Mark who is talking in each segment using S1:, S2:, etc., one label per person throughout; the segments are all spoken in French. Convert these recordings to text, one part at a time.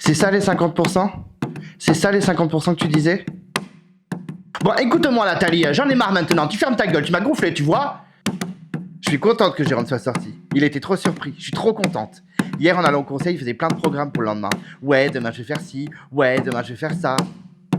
S1: C'est ça les 50%? C'est ça les 50% que tu disais? Bon, écoute-moi Nathalie, j'en ai marre maintenant, tu fermes ta gueule, tu m'as gonflé, tu vois? Je suis contente que Jérôme soit sorti. Il était trop surpris, je suis trop contente. Hier en allant au conseil, il faisait plein de programmes pour le lendemain. Ouais, demain je vais faire ci, ouais, demain je vais faire ça.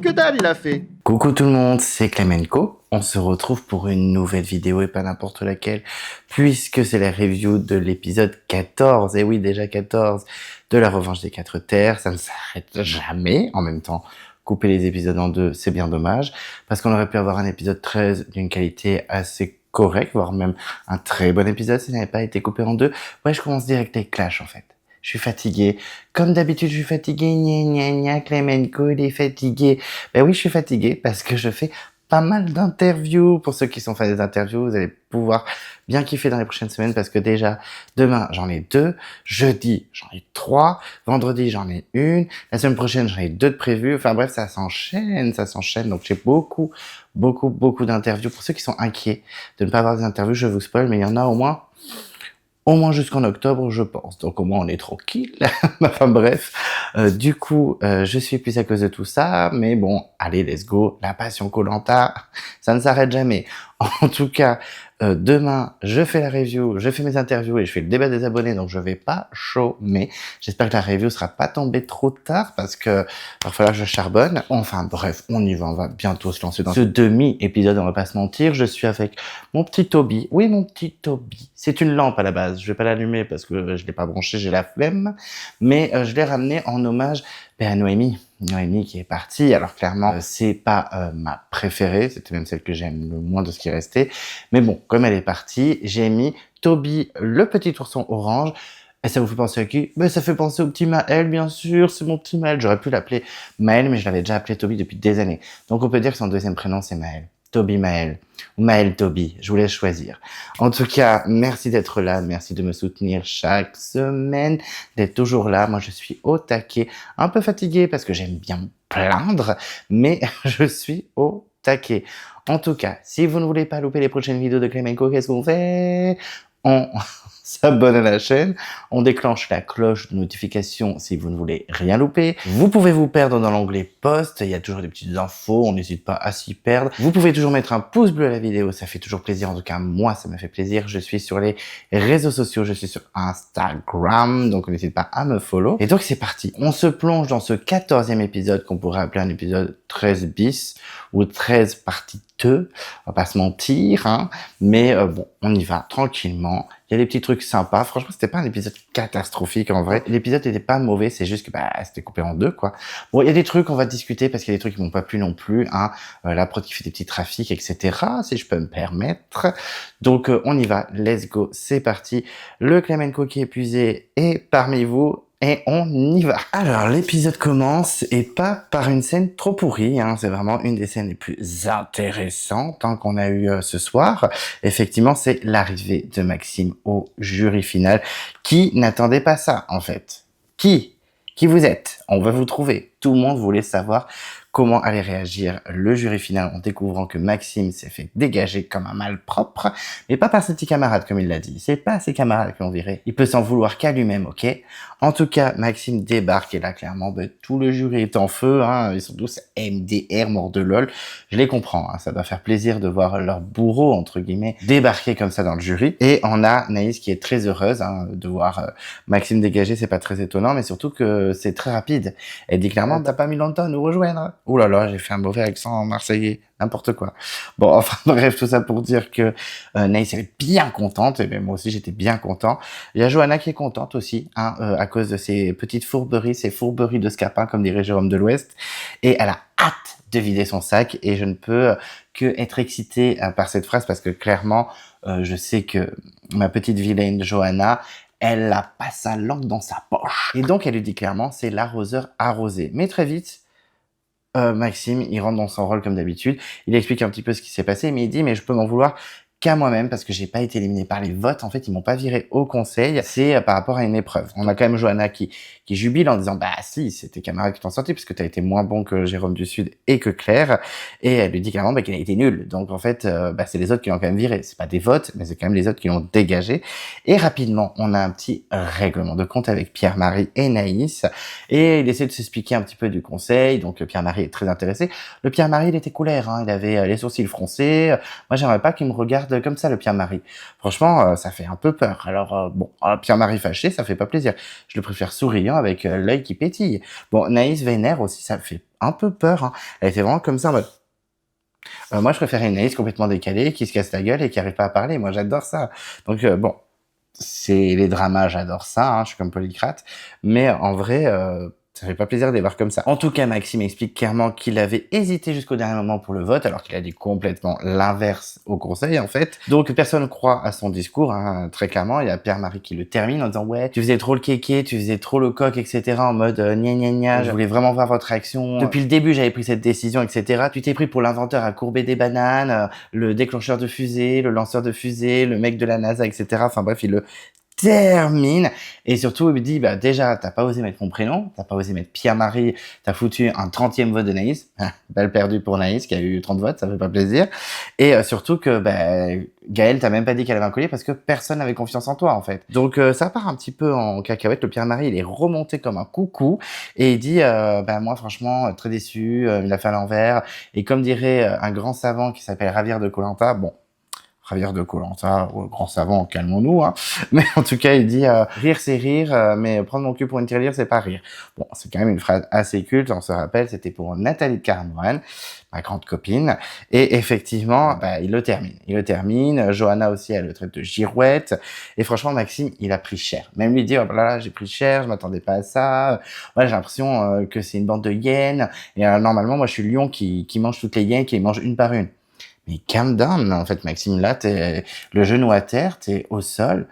S1: Que dalle il a fait?
S2: Coucou tout le monde, c'est Clemenco. On se retrouve pour une nouvelle vidéo et pas n'importe laquelle, puisque c'est la review de l'épisode 14, et oui déjà 14, de la Revanche des Quatre Terres. Ça ne s'arrête jamais. En même temps, couper les épisodes en deux, c'est bien dommage, parce qu'on aurait pu avoir un épisode 13 d'une qualité assez correcte, voire même un très bon épisode si ça n'avait pas été coupé en deux. Ouais, je commence direct avec Clash en fait. Je suis fatigué. Comme d'habitude, je suis fatigué. Gna gna gna, Clemenco, il est fatigué. Ben oui, je suis fatigué parce que je fais pas mal d'interviews. Pour ceux qui sont fans des interviews, vous allez pouvoir bien kiffer dans les prochaines semaines parce que déjà, demain, j'en ai 2. Jeudi, j'en ai 3. Vendredi, j'en ai 1. La semaine prochaine, j'en ai 2 de prévues. Enfin bref, ça s'enchaîne. Donc j'ai beaucoup d'interviews. Pour ceux qui sont inquiets de ne pas avoir des interviews, je vous spoil, mais il y en a au moins jusqu'en octobre, je pense. Donc au moins on est tranquille. Enfin bref, du coup, je suis plus à cause de tout ça. Mais bon, allez, let's go. La passion Koh-Lanta, ça ne s'arrête jamais. En tout cas, demain, je fais la review, je fais mes interviews et je fais le débat des abonnés. Donc je vais pas chômer. J'espère que la review sera pas tombée trop tard parce que il va falloir que je charbonne. Enfin bref, on y va. On va bientôt se lancer dans ce demi-épisode. On va pas se mentir. Je suis avec mon petit Toby. Oui, mon petit Toby. C'est une lampe à la base. Je vais pas l'allumer parce que je l'ai pas branché, j'ai la flemme. Mais je l'ai ramené en hommage à Noémie. Noémie qui est partie. Alors clairement, c'est pas ma préférée. C'était même celle que j'aime le moins de ce qui restait. Mais bon, comme elle est partie, j'ai mis Toby, le petit ourson orange. Et ça vous fait penser à qui? Ben, ça fait penser au petit Maël, bien sûr. C'est mon petit Maël. J'aurais pu l'appeler Maël, mais je l'avais déjà appelé Toby depuis des années. Donc on peut dire que son deuxième prénom, c'est Maël. Toby Maël, ou Maël Toby, je vous laisse choisir. En tout cas, merci d'être là, merci de me soutenir chaque semaine, d'être toujours là. Moi, je suis au taquet, un peu fatigué parce que j'aime bien me plaindre, mais je suis au taquet. En tout cas, si vous ne voulez pas louper les prochaines vidéos de Clemenco, qu'est-ce qu'on fait? On s'abonne à la chaîne, on déclenche la cloche de notification si vous ne voulez rien louper. Vous pouvez vous perdre dans l'onglet post, il y a toujours des petites infos, on n'hésite pas à s'y perdre. Vous pouvez toujours mettre un pouce bleu à la vidéo, ça fait toujours plaisir, en tout cas moi ça me fait plaisir. Je suis sur les réseaux sociaux, je suis sur Instagram, donc n'hésitez pas à me follow. Et donc c'est parti, on se plonge dans ce 14e épisode qu'on pourrait appeler un épisode 13 bis ou 13 partie 2, on va pas se mentir, hein, mais bon, on y va tranquillement. Il y a des petits trucs sympas. Franchement, c'était pas un épisode catastrophique en vrai. L'épisode était pas mauvais, c'est juste que c'était coupé en deux quoi. Bon, il y a des trucs on va discuter parce qu'il y a des trucs qui m'ont pas plu non plus, hein. La prod qui fait des petits trafics, etc. Si je peux me permettre. Donc on y va, let's go, c'est parti. Le Clemenco qui est épuisé est parmi vous. Et on y va. Alors, l'épisode commence, et pas par une scène trop pourrie, hein. C'est vraiment une des scènes les plus intéressantes qu'on a eu ce soir. Effectivement, c'est l'arrivée de Maxime au jury final, qui n'attendait pas ça, en fait. Qui vous êtes? On va vous trouver. Tout le monde voulait savoir comment allait réagir le jury final en découvrant que Maxime s'est fait dégager comme un malpropre, mais pas par ses petits camarades comme il l'a dit. C'est pas ses camarades qui l'ont viré. Il peut s'en vouloir qu'à lui-même, ok? En tout cas, Maxime débarque et là, clairement, tout le jury est en feu, hein. Ils sont tous MDR, morts de LOL. Je les comprends, hein. Ça doit faire plaisir de voir leur bourreau, entre guillemets, débarquer comme ça dans le jury. Et on a Naïs qui est très heureuse, hein, de voir Maxime dégager. C'est pas très étonnant, mais surtout que c'est très rapide. Elle dit clairement, t'as pas mis longtemps à nous rejoindre. Ouh là là, j'ai fait un mauvais accent marseillais, n'importe quoi. Bon, enfin bref, tout ça pour dire que Naïs elle est bien contente, et bien moi aussi j'étais bien content. Il y a Johanna qui est contente aussi, hein, à cause de ses petites fourberies, ses fourberies de scapin, comme dirait Jérôme de l'Ouest, et elle a hâte de vider son sac, et je ne peux que être excité par cette phrase, parce que clairement, je sais que ma petite vilaine Johanna, elle a pas sa langue dans sa poche. Et donc elle lui dit clairement, c'est l'arroseur arrosé. Mais très vite, Maxime, il rentre dans son rôle comme d'habitude. Il explique un petit peu ce qui s'est passé, mais il dit, mais je peux m'en vouloir qu'à moi-même parce que j'ai pas été éliminé par les votes. En fait, ils m'ont pas viré au conseil. C'est par rapport à une épreuve. On a quand même Johanna qui jubile en disant bah si, c'est tes camarades qui t'ont sorti parce que t'as été moins bon que Jérôme du Sud et que Claire. Et elle lui dit carrément qu'elle a été nulle. Donc en fait, c'est les autres qui l'ont quand même viré. C'est pas des votes, mais c'est quand même les autres qui l'ont dégagé. Et rapidement, on a un petit règlement de compte avec Pierre-Marie et Naïs. Et il essaie de s'expliquer un petit peu du conseil. Donc Pierre-Marie est très intéressé. Le Pierre-Marie, il était couleur, hein. Il avait les sourcils froncés. Moi, j'aimerais pas qu'il me regarde comme ça, le Pierre-Marie. Franchement, ça fait un peu peur. Alors, Pierre-Marie fâché, ça fait pas plaisir. Je le préfère souriant avec l'œil qui pétille. Bon, Naïs vénère aussi, ça fait un peu peur, hein. Elle était vraiment comme ça en mode... moi, je préférais une Naïs complètement décalée, qui se casse la gueule et qui arrive pas à parler. Moi, j'adore ça. Donc, c'est les dramas, j'adore ça, hein, je suis comme Polycrate. Mais en vrai... ça fait pas plaisir de les voir comme ça. En tout cas, Maxime explique clairement qu'il avait hésité jusqu'au dernier moment pour le vote, alors qu'il a dit complètement l'inverse au conseil, en fait. Donc, personne ne croit à son discours, hein, très clairement. Il y a Pierre-Marie qui le termine en disant « Ouais, tu faisais trop le kéké, tu faisais trop le coq, etc. » en mode « Gna gna gna, je voulais vraiment voir votre réaction. Depuis le début, j'avais pris cette décision, etc. » Tu t'es pris pour l'inventeur à courber des bananes, le déclencheur de fusée, le lanceur de fusée, le mec de la NASA, etc. Enfin bref, il le termine. Et surtout, il me dit, déjà, t'as pas osé mettre mon prénom, t'as pas osé mettre Pierre-Marie, t'as foutu un 30e vote de Naïs. Balle perdue pour Naïs, qui a eu 30 votes, ça fait pas plaisir. Et surtout que, Gaël, t'as même pas dit qu'elle avait un collier parce que personne n'avait confiance en toi, en fait. Donc, ça part un petit peu en cacahuète. Le Pierre-Marie, il est remonté comme un coucou. Et il dit, moi, franchement, très déçu, il a fait à l'envers. Et comme dirait un grand savant qui s'appelle Javier de Koh-Lanta, Javier de Koh-Lanta, grand savant, calmons-nous, hein. Mais en tout cas, il dit rire c'est rire, mais prendre mon cul pour une tirelire, c'est pas rire. Bon, c'est quand même une phrase assez culte, on se rappelle, c'était pour Nathalie de Caramouane, ma grande copine. Et effectivement, il le termine. Il le termine. Johanna aussi, elle le traite de girouette. Et franchement, Maxime, il a pris cher. Même lui dit, oh là, j'ai pris cher, je m'attendais pas à ça. Ouais, j'ai l'impression que c'est une bande de hyènes. Et normalement, moi, je suis le lion qui mange toutes les hyènes, qui les mange une par une. Mais calm down, en fait, Maxime, là, t'es le genou à terre, t'es au sol,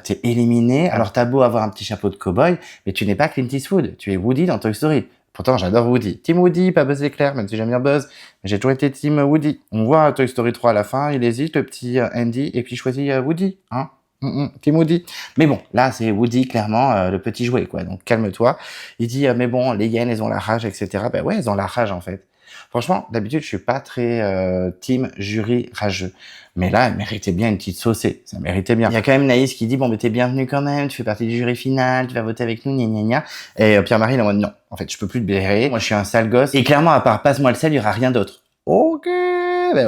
S2: t'es éliminé. Alors, t'as beau avoir un petit chapeau de cow-boy, mais tu n'es pas Clint Eastwood, tu es Woody dans Toy Story. Pourtant, j'adore Woody. Team Woody, pas Buzz l'éclair, même si j'aime bien Buzz, mais j'ai toujours été Team Woody. On voit Toy Story 3 à la fin, il hésite, le petit Andy, et puis il choisit Woody, hein. Team Woody. Mais bon, là, c'est Woody, clairement, le petit jouet, quoi. Donc, calme-toi. Il dit, mais bon, les hyènes, elles ont la rage, etc. Ouais, elles ont la rage, en fait. Franchement, d'habitude, je suis pas très team jury rageux. Mais là, elle méritait bien une petite saucée. Ça méritait bien. Il y a quand même Naïs qui dit, bon, mais t'es bienvenue quand même, tu fais partie du jury final, tu vas voter avec nous, gna gna gna. Et Pierre-Marie, il est en mode, non, en fait, je peux plus te blairer. Moi, je suis un sale gosse. Et clairement, à part passe-moi le sel, il y aura rien d'autre. Ok,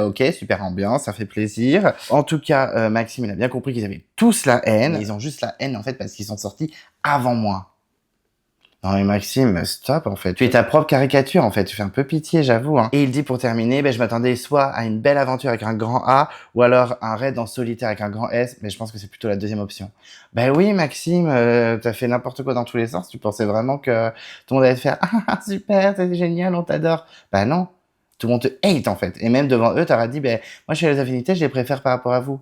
S2: ok, super ambiance, ça fait plaisir. En tout cas, Maxime, il a bien compris qu'ils avaient tous la haine. Ils ont juste la haine, en fait, parce qu'ils sont sortis avant moi. Non mais Maxime, stop en fait. Tu es ta propre caricature en fait, tu fais un peu pitié j'avoue, hein. Et il dit pour terminer, je m'attendais soit à une belle aventure avec un grand A, ou alors un raid en solitaire avec un grand S, mais je pense que c'est plutôt la deuxième option. Oui Maxime, t'as fait n'importe quoi dans tous les sens, tu pensais vraiment que tout le monde allait te faire « Ah super, c'est génial, on t'adore ». Non, tout le monde te hate en fait. Et même devant eux, t'auras dit « moi je suis les affinités, je les préfère par rapport à vous ».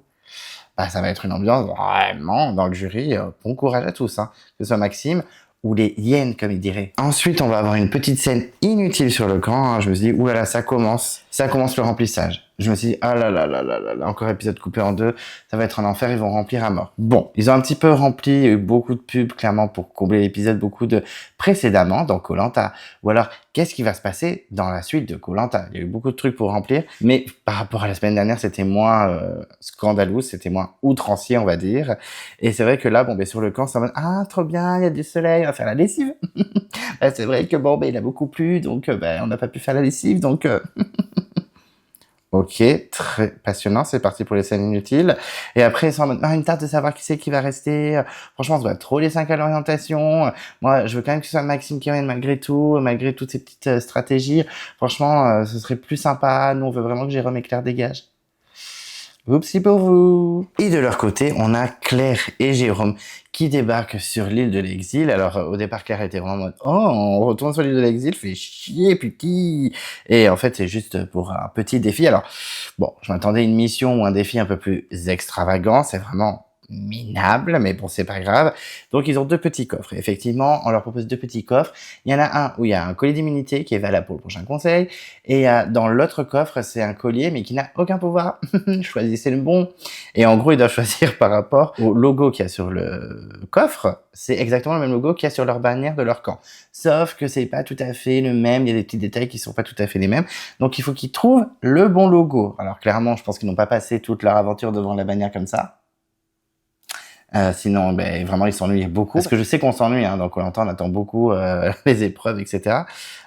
S2: Ça va être une ambiance vraiment dans le jury, bon courage à tous, hein. Que ce soit Maxime, ou les hyènes, comme il dirait. Ensuite, on va avoir une petite scène inutile sur le camp. Je me suis dit, oulala, ça commence le remplissage. Je me suis dit, ah là là là là là, encore épisode coupé en deux, ça va être un enfer, ils vont remplir à mort. Bon, ils ont un petit peu rempli, il y a eu beaucoup de pubs, clairement, pour combler l'épisode, beaucoup de précédemment dans Koh-Lanta. Ou alors, qu'est-ce qui va se passer dans la suite de Koh-Lanta? Il y a eu beaucoup de trucs pour remplir, mais par rapport à la semaine dernière, c'était moins scandaleux, c'était moins outrancier, on va dire. Et c'est vrai que là, sur le camp, c'est en mode, ah, trop bien, il y a du soleil, on va faire la lessive. C'est vrai que il a beaucoup plu, donc on n'a pas pu faire la lessive, donc... Ok, très passionnant, c'est parti pour les scènes inutiles. Et après, ils sont en mode, une tarte de savoir qui c'est qui va rester. Franchement, on se voit trop les 5 à l'orientation. Moi, je veux quand même que ce soit Maxime qui revienne malgré toutes ces petites stratégies. Franchement, ce serait plus sympa. Nous, on veut vraiment que Jérôme et Claire dégagent. Oupsie pour vous. Et de leur côté, on a Claire et Jérôme qui débarquent sur l'île de l'exil. Alors, au départ, Claire était vraiment en mode « Oh, on retourne sur l'île de l'exil, fait chier, putain !» Et en fait, c'est juste pour un petit défi. Alors, je m'attendais à une mission ou un défi un peu plus extravagant. C'est vraiment minable, mais bon, c'est pas grave. Donc, ils ont 2 petits coffres. Et effectivement, on leur propose 2 petits coffres. Il y en a un où il y a un collier d'immunité qui est valable pour le prochain conseil. Et dans l'autre coffre, c'est un collier, mais qui n'a aucun pouvoir. Choisissez le bon. Et en gros, ils doivent choisir par rapport au logo qu'il y a sur le coffre. C'est exactement le même logo qu'il y a sur leur bannière de leur camp. Sauf que c'est pas tout à fait le même. Il y a des petits détails qui sont pas tout à fait les mêmes. Donc, il faut qu'ils trouvent le bon logo. Alors, clairement, je pense qu'ils n'ont pas passé toute leur aventure devant la bannière comme ça. Sinon, ben, vraiment, ils s'ennuient beaucoup. Parce que je sais qu'on s'ennuie, hein, donc on attend beaucoup les épreuves, etc.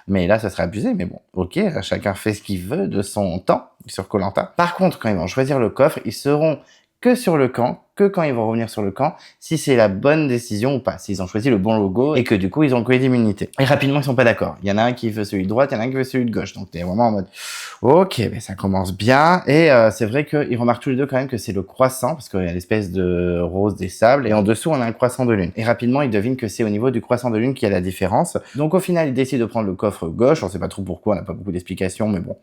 S2: Mais là, ça serait abusé. Mais bon, ok, chacun fait ce qu'il veut de son temps sur Koh-Lanta. Par contre, quand ils vont choisir le coffre, ils seront que sur le camp, que quand ils vont revenir sur le camp, si c'est la bonne décision ou pas, s'ils ont choisi le bon logo et que du coup ils ont le collier d'immunité. Et rapidement ils sont pas d'accord. Il y en a un qui veut celui de droite, il y en a un qui veut celui de gauche. Donc t'es vraiment en mode, ok, ben ça commence bien. Et c'est vrai qu'ils remarquent tous les deux quand même que c'est le croissant, parce qu'il y a l'espèce de rose des sables, et en dessous on a un croissant de lune. Et rapidement ils devinent que c'est au niveau du croissant de lune qu'il y a la différence. Donc au final ils décident de prendre le coffre gauche. On sait pas trop pourquoi, on n'a pas beaucoup d'explications, mais bon.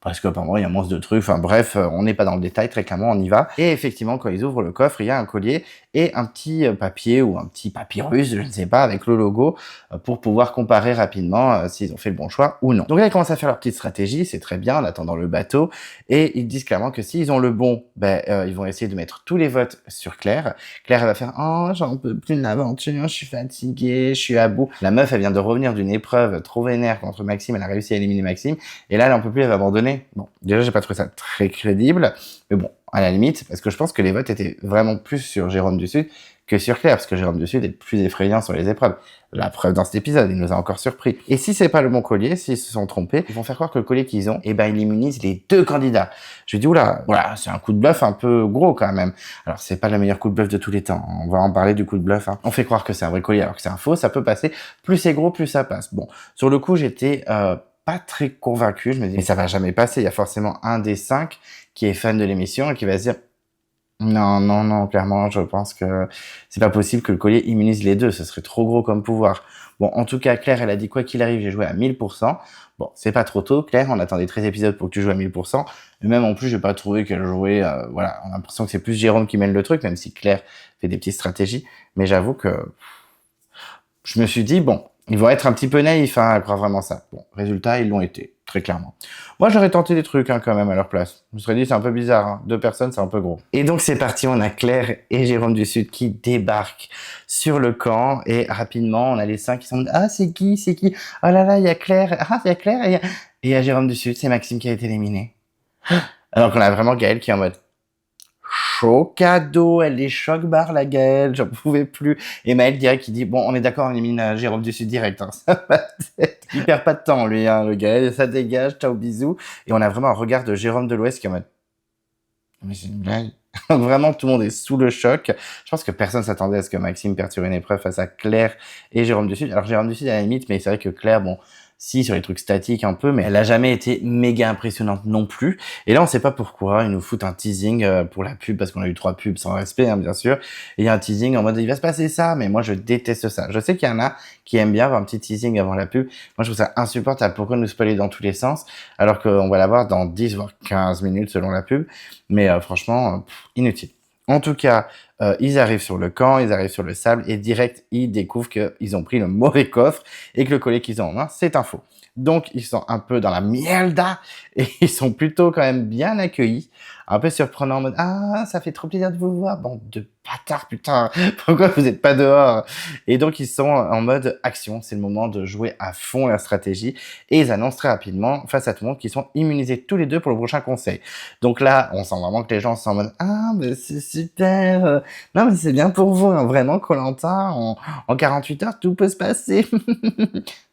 S2: Parce qu'apparemment, il y a moins de trucs. Enfin bref, on n'est pas dans le détail, très clairement, on y va. Et effectivement, quand ils ouvrent le coffre, il y a un collier et un petit papier ou un petit papyrus, je ne sais pas, avec le logo, pour pouvoir comparer rapidement s'ils ont fait le bon choix ou non. Donc là, ils commencent à faire leur petite stratégie, c'est très bien, en attendant le bateau. Et ils disent clairement que s'ils ont le bon, ils vont essayer de mettre tous les votes sur Claire. Claire, elle va faire « Oh, j'en peux plus de l'aventure, je suis fatiguée, je suis à bout. » La meuf, elle vient de revenir d'une épreuve trop vénère contre Maxime, elle a réussi à éliminer Maxime. Et là, elle en peut plus, elle va abandonner. Bon, déjà, j'ai pas trouvé ça très crédible, mais bon, à la limite, parce que je pense que les votes étaient vraiment plus sur Jérôme du Sud que sur Claire, parce que Jérôme du Sud est plus effrayant sur les épreuves. La preuve dans cet épisode, il nous a encore surpris. Et si c'est pas le bon collier, s'ils se sont trompés, ils vont faire croire que le collier qu'ils ont, il immunise les 2 candidats. Je lui dis, oula, voilà, c'est un coup de bluff un peu gros quand même. Alors, c'est pas le meilleur coup de bluff de tous les temps. On va en parler du coup de bluff, hein. On fait croire que c'est un vrai collier alors que c'est un faux, ça peut passer. Plus c'est gros, plus ça passe. Bon, sur le coup, j'étais pas très convaincu. Je me dis, mais ça va jamais passer. Il y a forcément un des 5 qui est fan de l'émission et qui va se dire, non, clairement, je pense que c'est pas possible que le collier immunise les 2. Ce serait trop gros comme pouvoir. Bon, en tout cas, Claire, elle a dit quoi qu'il arrive, j'ai joué à 1000%. Bon, c'est pas trop tôt, Claire. On attendait 13 épisodes pour que tu joues à 1000%. Et même en plus, j'ai pas trouvé qu'elle jouait, voilà. On a l'impression que c'est plus Jérôme qui mène le truc, même si Claire fait des petites stratégies. Mais j'avoue que je me suis dit, bon, ils vont être un petit peu naïfs à croire vraiment ça. Bon, résultat, ils l'ont été, très clairement. Moi, j'aurais tenté des trucs quand même à leur place. Je me serais dit, c'est un peu bizarre, hein. 2 personnes, c'est un peu gros. Et donc, c'est parti, on a Claire et Jérôme du Sud qui débarquent sur le camp. Et rapidement, on a les 5 qui sont en mode, ah, c'est qui? Oh là là, il y a Claire. Ah, il y a Claire et il y a Jérôme du Sud, c'est Maxime qui a été éliminé. Alors qu'on a vraiment Gaëlle qui est en mode, chaud cadeau, elle est choc-barre la Gaëlle, j'en pouvais plus. Et Maël direct qui dit, bon, on est d'accord, on élimine Jérôme du Sud direct, hein. Il perd pas de temps, lui, hein, le Gaël, ça dégage, ciao, bisous. Et on a vraiment un regard de Jérôme de l'Ouest qui est en mode, mais c'est une blague. Vraiment, tout le monde est sous le choc. Je pense que personne s'attendait à ce que Maxime perde sur une épreuve face à Claire et Jérôme du Sud. Alors, Jérôme du Sud, à la limite, mais c'est vrai que Claire, bon, si, sur les trucs statiques un peu, mais elle a jamais été méga impressionnante non plus. Et là, on sait pas pourquoi, ils nous foutent un teasing pour la pub, parce qu'on a eu 3 pubs sans respect, hein, bien sûr. Et il y a un teasing en mode, il va se passer ça, mais moi, je déteste ça. Je sais qu'il y en a qui aiment bien avoir un petit teasing avant la pub. Moi, je trouve ça insupportable. Pourquoi nous spoiler dans tous les sens, alors qu'on va l'avoir dans 10 voire 15 minutes selon la pub. Mais franchement, inutile. En tout cas, ils arrivent sur le camp, ils arrivent sur le sable et direct, ils découvrent qu'ils ont pris le mauvais coffre et que le collier qu'ils ont en main, c'est un faux. Donc, ils sont un peu dans la mierda et ils sont plutôt quand même bien accueillis. Un peu surprenant en mode « Ah, ça fait trop plaisir de vous voir, bande de bâtards, putain, pourquoi vous êtes pas dehors ?» Et donc, ils sont en mode action. C'est le moment de jouer à fond la stratégie. Et ils annoncent très rapidement, face à tout le monde, qu'ils sont immunisés tous les deux pour le prochain conseil. Donc là, on sent vraiment que les gens sont en mode « Ah, mais c'est super, non, mais c'est bien pour vous, hein, vraiment, Koh-Lanta, en 48 heures, tout peut se passer. »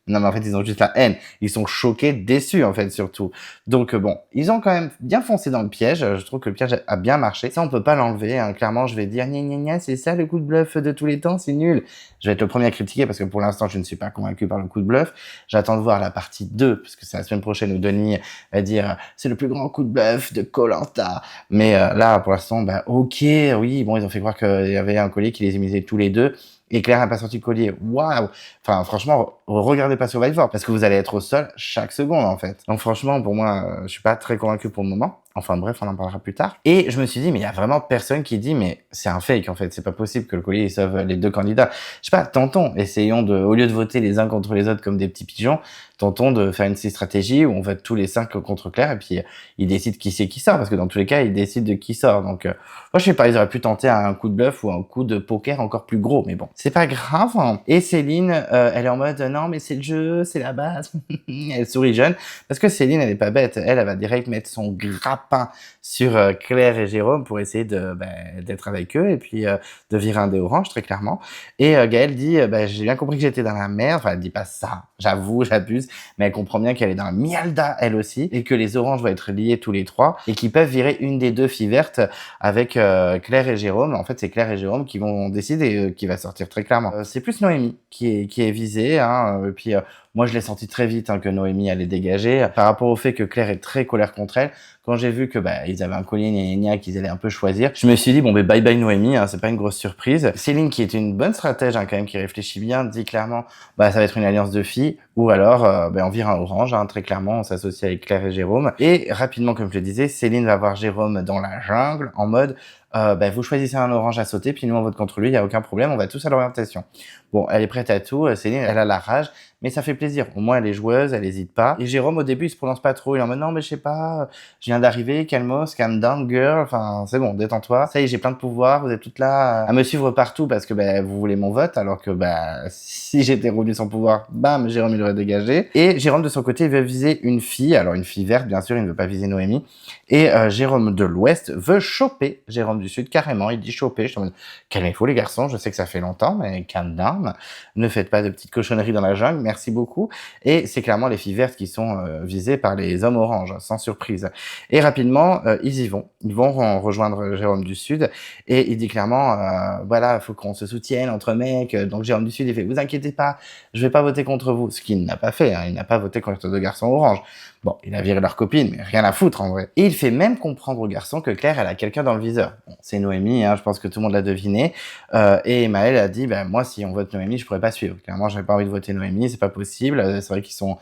S2: Non, mais en fait, ils ont juste la haine. Ils sont choqués, déçus, en fait, surtout. Donc, bon, ils ont quand même bien foncé dans le piège. Je trouve que le piège a bien marché. Ça, on peut pas l'enlever, hein. Clairement, je vais dire, gna gna gna, c'est ça le coup de bluff de tous les temps, c'est nul. Je vais être le premier à critiquer parce que pour l'instant, je ne suis pas convaincu par le coup de bluff. J'attends de voir la partie 2, parce que c'est la semaine prochaine où Denis va dire, c'est le plus grand coup de bluff de Koh-Lanta. Mais là, pour l'instant, bah, ok, oui, bon, ils ont fait croire qu'il y avait un collier qui les immunisait tous les deux. Et Claire n'a pas sorti le collier. Waouh! Enfin, franchement, regardez pas Survivor parce que vous allez être au sol chaque seconde, en fait. Donc, franchement, pour moi, je suis pas très convaincu pour le moment. Enfin bref, on en parlera plus tard. Et je me suis dit, mais il y a vraiment personne qui dit, mais c'est un fake en fait, c'est pas possible que le collier sauve les deux candidats. Je sais pas, tentons, essayons de, au lieu de voter les uns contre les autres comme des petits pigeons, tentons de faire une stratégie où on vote tous les 5 contre Claire et puis ils décident qui c'est qui sort, parce que dans tous les cas, ils décident de qui sort. Donc, moi je sais pas, ils auraient pu tenter un coup de bluff ou un coup de poker encore plus gros, mais bon, c'est pas grave. Et Céline, elle est en mode, non mais c'est le jeu, c'est la base. Elle sourit jeune, parce que Céline, elle est pas bête, elle va direct mettre son grappin sur Claire et Jérôme pour essayer de d'être avec eux et puis de virer un dé orange très clairement. Et Gaëlle dit j'ai bien compris que j'étais dans la merde, enfin elle dit pas ça, j'avoue, j'abuse, mais elle comprend bien qu'elle est dans la mialda elle aussi et que les oranges vont être liés tous les trois et qu'ils peuvent virer une des deux filles vertes avec Claire et Jérôme. En fait, c'est Claire et Jérôme qui vont décider qui va sortir très clairement. C'est plus Noémie qui est visée et puis moi, je l'ai senti très vite que Noémie allait dégager. Par rapport au fait que Claire est très colère contre elle, quand j'ai vu que ils avaient un collier gna qu'ils allaient un peu choisir, je me suis dit bon bye bye Noémie, c'est pas une grosse surprise. Céline, qui est une bonne stratège quand même, qui réfléchit bien, dit clairement ça va être une alliance de filles ou alors on vire un orange, très clairement on s'associe avec Claire et Jérôme. Et rapidement, comme je le disais, Céline va voir Jérôme dans la jungle en mode vous choisissez un orange à sauter, puis nous on vote contre lui, il y a aucun problème, on va tous à l'orientation. Bon, elle est prête à tout, Céline, elle a la rage, mais ça fait plaisir. Au moins elle est joueuse, elle hésite pas. Et Jérôme au début il se prononce pas trop, il est en mode non mais je sais pas, je viens d'arriver, calmos, calm down girl, enfin c'est bon, détends-toi. Ça y est, j'ai plein de pouvoirs, vous êtes toutes là à me suivre partout parce que vous voulez mon vote, alors que si j'étais revenu sans pouvoir, bam, Jérôme il aurait dégagé. Et Jérôme de son côté il veut viser une fille, alors une fille verte bien sûr, il ne veut pas viser Noémie. Et Jérôme de l'Ouest veut choper Jérôme du Sud, carrément, il dit choper. Je suis en mode, calmez-vous les garçons, je sais que ça fait longtemps, mais calm down. Ne faites pas de petites cochonneries dans la jungle, merci beaucoup. Et c'est clairement les filles vertes qui sont visées par les hommes oranges, sans surprise. Et rapidement, ils vont rejoindre Jérôme du Sud. Et il dit clairement, voilà, faut qu'on se soutienne entre mecs. Donc Jérôme du Sud, il fait, vous inquiétez pas, je vais pas voter contre vous. Ce qu'il n'a pas fait, il n'a pas voté contre deux garçons oranges. Bon, il a viré leur copine, mais rien à foutre en vrai. Et il fait même comprendre aux garçons que Claire, elle a quelqu'un dans le viseur. Bon, c'est Noémie, je pense que tout le monde l'a deviné. Et Maëlle a dit, moi, si on vote Noémie, je pourrais pas suivre. Clairement, j'avais pas envie de voter Noémie, c'est pas possible. C'est vrai qu'ils sont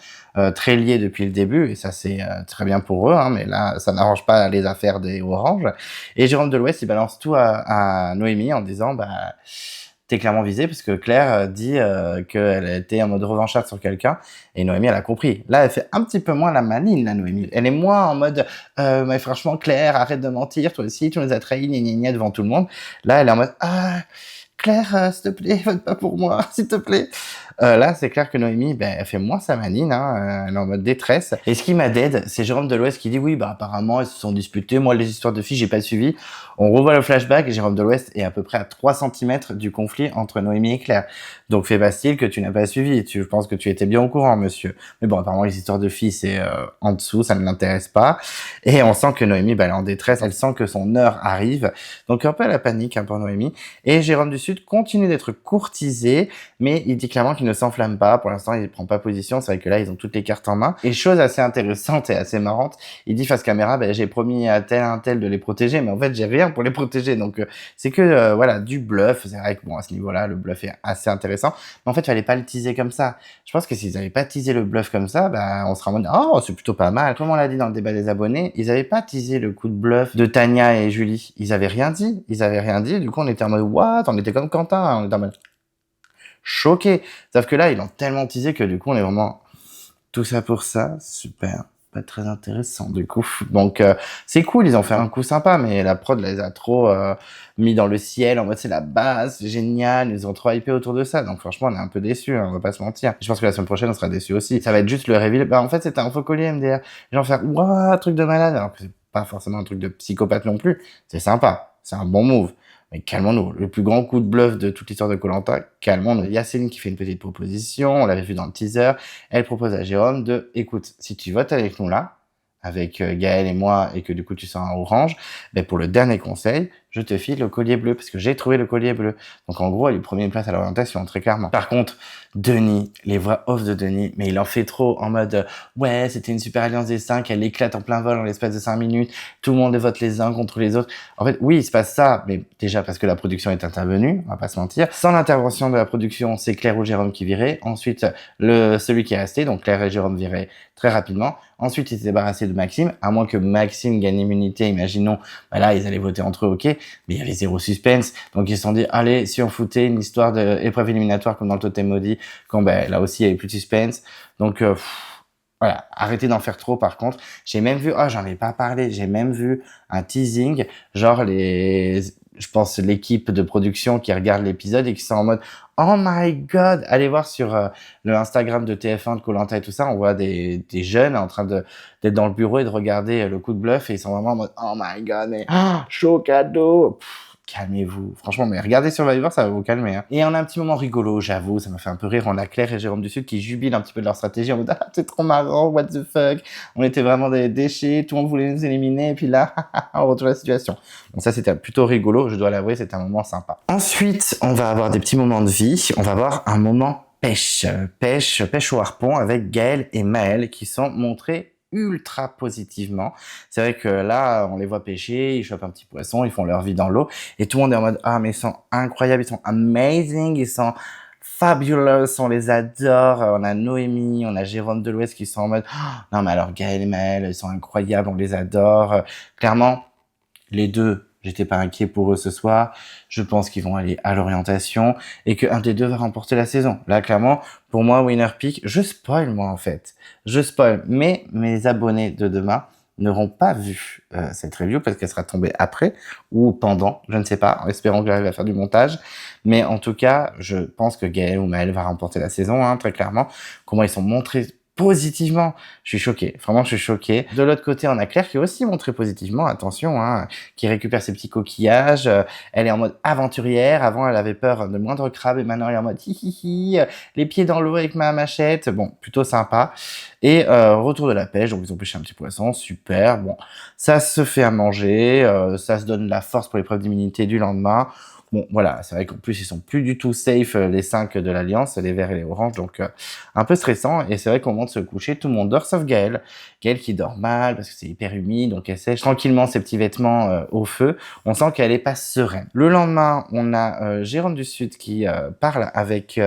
S2: très liés depuis le début, et ça c'est très bien pour eux, mais là, ça n'arrange pas les affaires des Oranges. Et Jérôme de l'Ouest, il balance tout à Noémie en disant, t'es clairement visée parce que Claire dit qu'elle était en mode revancharde sur quelqu'un et Noémie elle a compris. Là elle fait un petit peu moins la maligne la Noémie. Elle est moins en mode mais franchement Claire arrête de mentir, toi aussi tu nous as trahis gna devant tout le monde. Là elle est en mode Claire s'il te plaît vote pas pour moi s'il te plaît. Là c'est clair que Noémie elle fait moins sa maligne, elle est en mode détresse. Et ce qui m'a dead, c'est Jérôme de l'Ouest qui dit oui apparemment ils se sont disputés, moi les histoires de filles j'ai pas suivi. On revoit le flashback et Jérôme de l'Ouest est à peu près à 3 cm du conflit entre Noémie et Claire. Donc fais pas style que tu n'as pas suivi, je pense que tu étais bien au courant monsieur. Mais bon apparemment les histoires de filles c'est en dessous, ça ne l'intéresse pas. Et on sent que Noémie elle est en détresse, elle sent que son heure arrive. Donc un peu à la panique pour Noémie. Et Jérôme du Sud continue d'être courtisé, mais il dit clairement qu'il ne s'enflamme pas. Pour l'instant il prend pas position, c'est vrai que là ils ont toutes les cartes en main. Et chose assez intéressante et assez marrante, il dit face caméra j'ai promis à tel un tel de les protéger, mais en fait j'ai rien pour les protéger. Donc c'est que voilà du bluff. C'est vrai que à ce niveau-là le bluff est assez intéressant, mais en fait il fallait pas le teaser comme ça. Je pense que s'ils avaient pas teasé le bluff comme ça, on serait en mode oh c'est plutôt pas mal. Comme on l'a dit dans le débat des abonnés, ils avaient pas teasé le coup de bluff de Tania et Julie. Ils avaient rien dit. Du coup on était en mode what, on était comme Quentin, on était en mode choqué. Sauf que là ils l'ont tellement teasé que du coup on est vraiment tout ça pour ça, super. Pas très intéressant du coup. Donc c'est cool, ils ont fait un coup sympa, mais la prod les a trop mis dans le ciel en mode c'est la base, c'est génial, ils ont trop hypé autour de ça. Donc franchement on est un peu déçus, on va pas se mentir. Je pense que la semaine prochaine on sera déçus aussi. Ça va être juste le reveal. En fait c'était un faux collier MDR. Les gens faire ouah truc de malade, alors que c'est pas forcément un truc de psychopathe non plus. C'est sympa, c'est un bon move. Mais calmons-nous, le plus grand coup de bluff de toute l'histoire de Koh-Lanta, calmons-nous. Il y a Céline qui fait une petite proposition, on l'avait vu dans le teaser, elle propose à Jérôme écoute, si tu votes avec nous là, avec Gaëlle et moi, et que du coup tu sors un orange, pour le dernier conseil, je te file le collier bleu parce que j'ai trouvé le collier bleu. Donc en gros, elle lui promet une place à l'orientation, très clairement. Par contre, Denis, les voix off de Denis, mais il en fait trop en mode ouais, c'était une super alliance des 5, elle éclate en plein vol en l'espace de 5 minutes, tout le monde vote les uns contre les autres. En fait, oui, il se passe ça, mais déjà parce que la production est intervenue, on va pas se mentir. Sans l'intervention de la production, c'est Claire ou Jérôme qui virait. Ensuite, celui qui est resté, donc Claire et Jérôme viraient très rapidement. Ensuite, ils s'est débarrassé de Maxime, à moins que Maxime gagne l'immunité, imaginons, bah là, ils allaient voter entre eux, ok, mais il y avait zéro suspense, donc ils se sont dit, allez, si on foutait une histoire d'épreuve éliminatoire comme dans le Totem Maudit, quand là aussi, il y avait plus de suspense, donc voilà, arrêtez d'en faire trop par contre. J'ai même vu, j'en ai pas parlé, j'ai même vu un teasing, genre je pense l'équipe de production qui regarde l'épisode et qui sont en mode oh my god, allez voir sur le Instagram de TF1 de Koh-Lanta et tout ça, on voit des jeunes en train d'être dans le bureau et de regarder le coup de bluff et ils sont vraiment en mode oh my god, mais chaud cadeau. Calmez-vous. Franchement, mais regardez Survivor, ça va vous calmer. Hein. Et on a un petit moment rigolo, j'avoue, ça m'a fait un peu rire. On a Claire et Jérôme du Sud qui jubilent un petit peu de leur stratégie en mode ah, c'est trop marrant, what the fuck. On était vraiment des déchets, tout le monde voulait nous éliminer, et puis là, on retourne la situation. Donc ça, c'était plutôt rigolo, je dois l'avouer, c'était un moment sympa. Ensuite, on va avoir des petits moments de vie. On va avoir un moment pêche au harpon avec Gaël et Maël qui sont montrés ultra positivement. C'est vrai que là, on les voit pêcher, ils chopent un petit poisson, ils font leur vie dans l'eau et tout le monde est en mode ah mais ils sont incroyables, ils sont amazing, ils sont fabulous, on les adore. On a Noémie, on a Jérôme de l'Ouest qui sont en mode non mais alors Gaël et Maël, ils sont incroyables, on les adore. Clairement, les deux, j'étais pas inquiet pour eux ce soir. Je pense qu'ils vont aller à l'orientation et qu'un des deux va remporter la saison. Là, clairement, pour moi, winner pick, je spoil moi en fait. Je spoil, mais mes abonnés de demain n'auront pas vu cette review parce qu'elle sera tombée après ou pendant, je ne sais pas, en espérant que j'arrive à faire du montage. Mais en tout cas, je pense que Gaël ou Maël va remporter la saison, hein, très clairement. Comment ils sont montrés positivement, je suis choqué, vraiment je suis choqué. De l'autre côté, on a Claire qui est aussi montrée positivement, attention, hein, qui récupère ses petits coquillages, elle est en mode aventurière, avant elle avait peur de moindre crabe et maintenant elle est en mode hihihi, les pieds dans l'eau avec ma machette, bon, plutôt sympa. Et retour de la pêche, donc ils ont pêché un petit poisson, super, bon, ça se fait à manger, ça se donne la force pour l'épreuve d'immunité du lendemain. Bon, voilà, c'est vrai qu'en plus, ils sont plus du tout safe, les 5 de l'Alliance, les verts et les oranges, donc un peu stressant. Et c'est vrai qu'au moment de se coucher, tout le monde dort, sauf Gaël. Gaël qui dort mal, parce que c'est hyper humide, donc elle sèche tranquillement ses petits vêtements au feu. On sent qu'elle est pas sereine. Le lendemain, on a Jérôme du Sud qui parle avec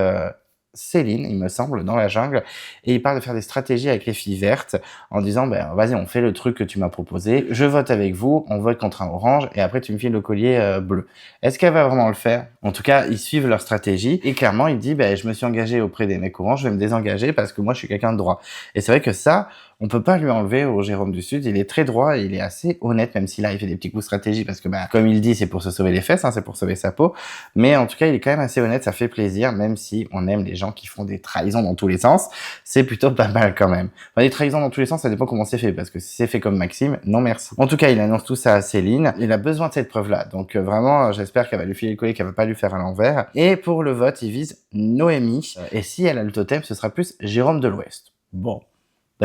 S2: Céline, il me semble, dans la jungle, et il parle de faire des stratégies avec les filles vertes, en disant, vas-y, on fait le truc que tu m'as proposé, je vote avec vous, on vote contre un orange, et après tu me files le collier bleu. Est-ce qu'elle va vraiment le faire? En tout cas, ils suivent leur stratégie, et clairement, il dit, je me suis engagé auprès des mecs oranges, je vais me désengager parce que moi, je suis quelqu'un de droit. Et c'est vrai que ça, on peut pas lui enlever au Jérôme du Sud, il est très droit, et il est assez honnête, même si là, il fait des petits coups de stratégie, parce que, comme il dit, c'est pour se sauver les fesses, hein, c'est pour sauver sa peau, mais en tout cas, il est quand même assez honnête, ça fait plaisir, même si on aime les gens qui font des trahisons dans tous les sens, c'est plutôt pas mal quand même. Enfin, des trahisons dans tous les sens, ça dépend comment c'est fait, parce que si c'est fait comme Maxime, non merci. En tout cas, il annonce tout ça à Céline, il a besoin de cette preuve-là, donc vraiment, j'espère qu'elle va lui filer le collier, qu'elle va pas lui faire à l'envers. Et pour le vote, il vise Noémie, et si elle a le totem, ce sera plus Jérôme de l'Ouest. Bon,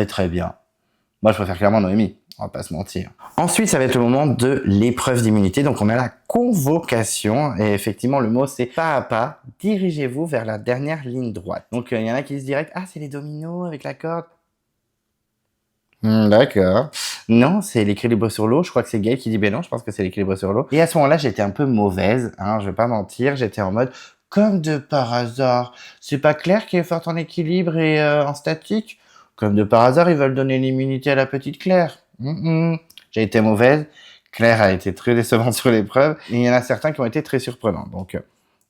S2: très bien. Moi, je préfère clairement Noémie. On va pas se mentir. Ensuite, ça va être le moment de l'épreuve d'immunité. Donc, on a la convocation. Et effectivement, le mot, c'est pas à pas. Dirigez-vous vers la dernière ligne droite. Donc, il y en a qui disent direct, c'est les dominos avec la corde. D'accord. Non, c'est l'équilibre sur l'eau. Je crois que c'est Gaël qui dit, non, je pense que c'est l'équilibre sur l'eau. Et à ce moment-là, j'étais un peu mauvaise, hein, je vais pas mentir. J'étais en mode, comme de par hasard. C'est pas Claire qui est forte en équilibre et en statique? Comme de par hasard, ils veulent donner l'immunité à la petite Claire. J'ai été mauvaise. Claire a été très décevante sur l'épreuve. Et il y en a certains qui ont été très surprenants. Donc,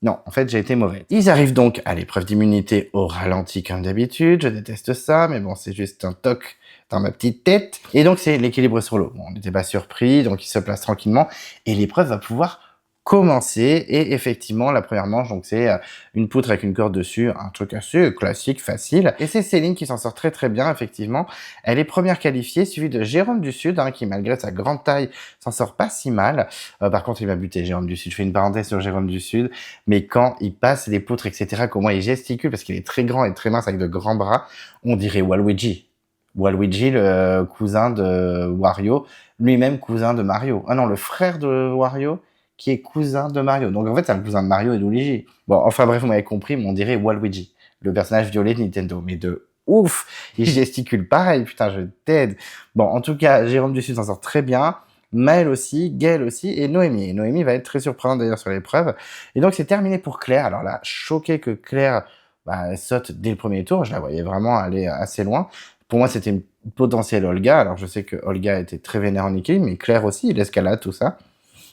S2: non, en fait, j'ai été mauvaise. Ils arrivent donc à l'épreuve d'immunité au ralenti comme d'habitude. Je déteste ça, mais bon, c'est juste un toc dans ma petite tête. Et donc, c'est l'équilibre sur l'eau. Bon, on n'était pas surpris, donc ils se placent tranquillement. Et l'épreuve va pouvoir commencer. Et effectivement, la première manche, donc c'est une poutre avec une corde dessus, un truc assez classique, facile. Et c'est Céline qui s'en sort très très bien, effectivement. Elle est première qualifiée, suivie de Jérôme du Sud, qui malgré sa grande taille, s'en sort pas si mal. Par contre, il va buter Jérôme du Sud. Je fais une parenthèse sur Jérôme du Sud, mais quand il passe les poutres, etc., comment il gesticule, parce qu'il est très grand et très mince avec de grands bras, on dirait Waluigi. Waluigi, le cousin de Wario, lui-même cousin de Mario. Ah non, le frère de Wario, qui est cousin de Mario. Donc en fait, c'est un cousin de Mario et de Luigi. Bon, enfin bref, vous m'avez compris, mais on dirait Waluigi, le personnage violet de Nintendo. Mais de ouf, il gesticule pareil, putain, je t'aide. Bon, en tout cas, Jérôme du Sud s'en sort très bien. Maël aussi, Gaël aussi, et Noémie. Et Noémie va être très surprenante d'ailleurs sur l'épreuve. Et donc c'est terminé pour Claire. Alors là, choqué que Claire elle saute dès le premier tour. Je la voyais vraiment aller assez loin. Pour moi, c'était une potentielle Olga. Alors je sais que Olga était très vénère en équilibre, mais Claire aussi, l'escalade, tout ça.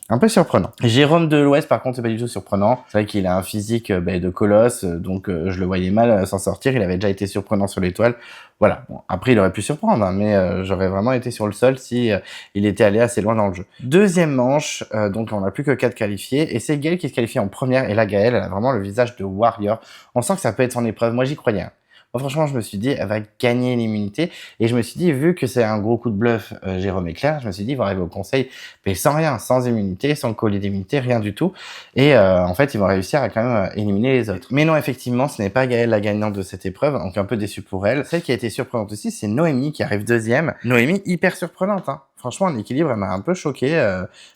S2: Un peu surprenant. Jérôme de l'Ouest, par contre, c'est pas du tout surprenant. C'est vrai qu'il a un physique de colosse, donc je le voyais mal s'en sortir. Il avait déjà été surprenant sur l'étoile. Voilà. Bon, après, il aurait pu surprendre, hein, mais j'aurais vraiment été sur le sol si il était allé assez loin dans le jeu. Deuxième manche, donc on n'a plus que 4 qualifiés, et c'est Gaël qui se qualifie en première. Et là, Gaël, elle a vraiment le visage de warrior. On sent que ça peut être son épreuve. Moi, j'y croyais. Hein. Moi, franchement, je me suis dit, elle va gagner l'immunité. Et je me suis dit, vu que c'est un gros coup de bluff, Jérôme et Claire, je me suis dit, ils vont arriver au conseil, mais sans rien, sans immunité, sans collier d'immunité, rien du tout. Et en fait, ils vont réussir à quand même éliminer les autres. Mais non, effectivement, ce n'est pas Gaëlle la gagnante de cette épreuve, donc un peu déçu pour elle. Celle qui a été surprenante aussi, c'est Noémie qui arrive deuxième. Noémie, hyper surprenante, hein. Franchement, en équilibre, elle m'a un peu choqué.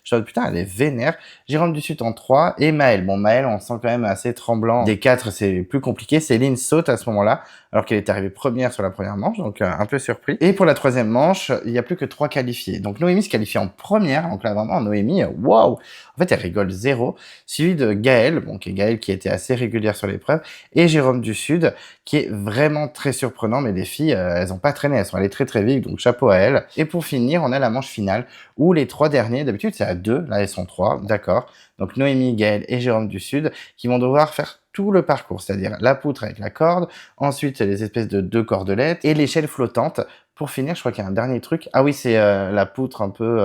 S2: Je me dis, putain, elle est vénère. Jérôme du Sud en 3 et Maël. Bon, Maël, on sent quand même assez tremblant. Des 4, c'est plus compliqué. Céline saute à ce moment-là, alors qu'elle est arrivée première sur la première manche, donc un peu surpris. Et pour la troisième manche, il y a plus que 3 qualifiés. Donc Noémie se qualifie en première, donc là vraiment, Noémie, waouh. En fait, elle rigole zéro. Suivi de Gaël, bon, qui est Gaël qui était assez régulière sur l'épreuve, et Jérôme du Sud, qui est vraiment très surprenant. Mais les filles, elles ont pas traîné, elles sont allées très très vite, donc chapeau à elles. Et pour finir, on a la manche finale où les 3 derniers, d'habitude c'est à 2, là elles sont 3, d'accord. Donc Noémie, Gaël et Jérôme du Sud qui vont devoir faire tout le parcours, c'est-à-dire la poutre avec la corde, ensuite les espèces de 2 cordelettes et l'échelle flottante. Pour finir, je crois qu'il y a un dernier truc. Ah oui, c'est la poutre un peu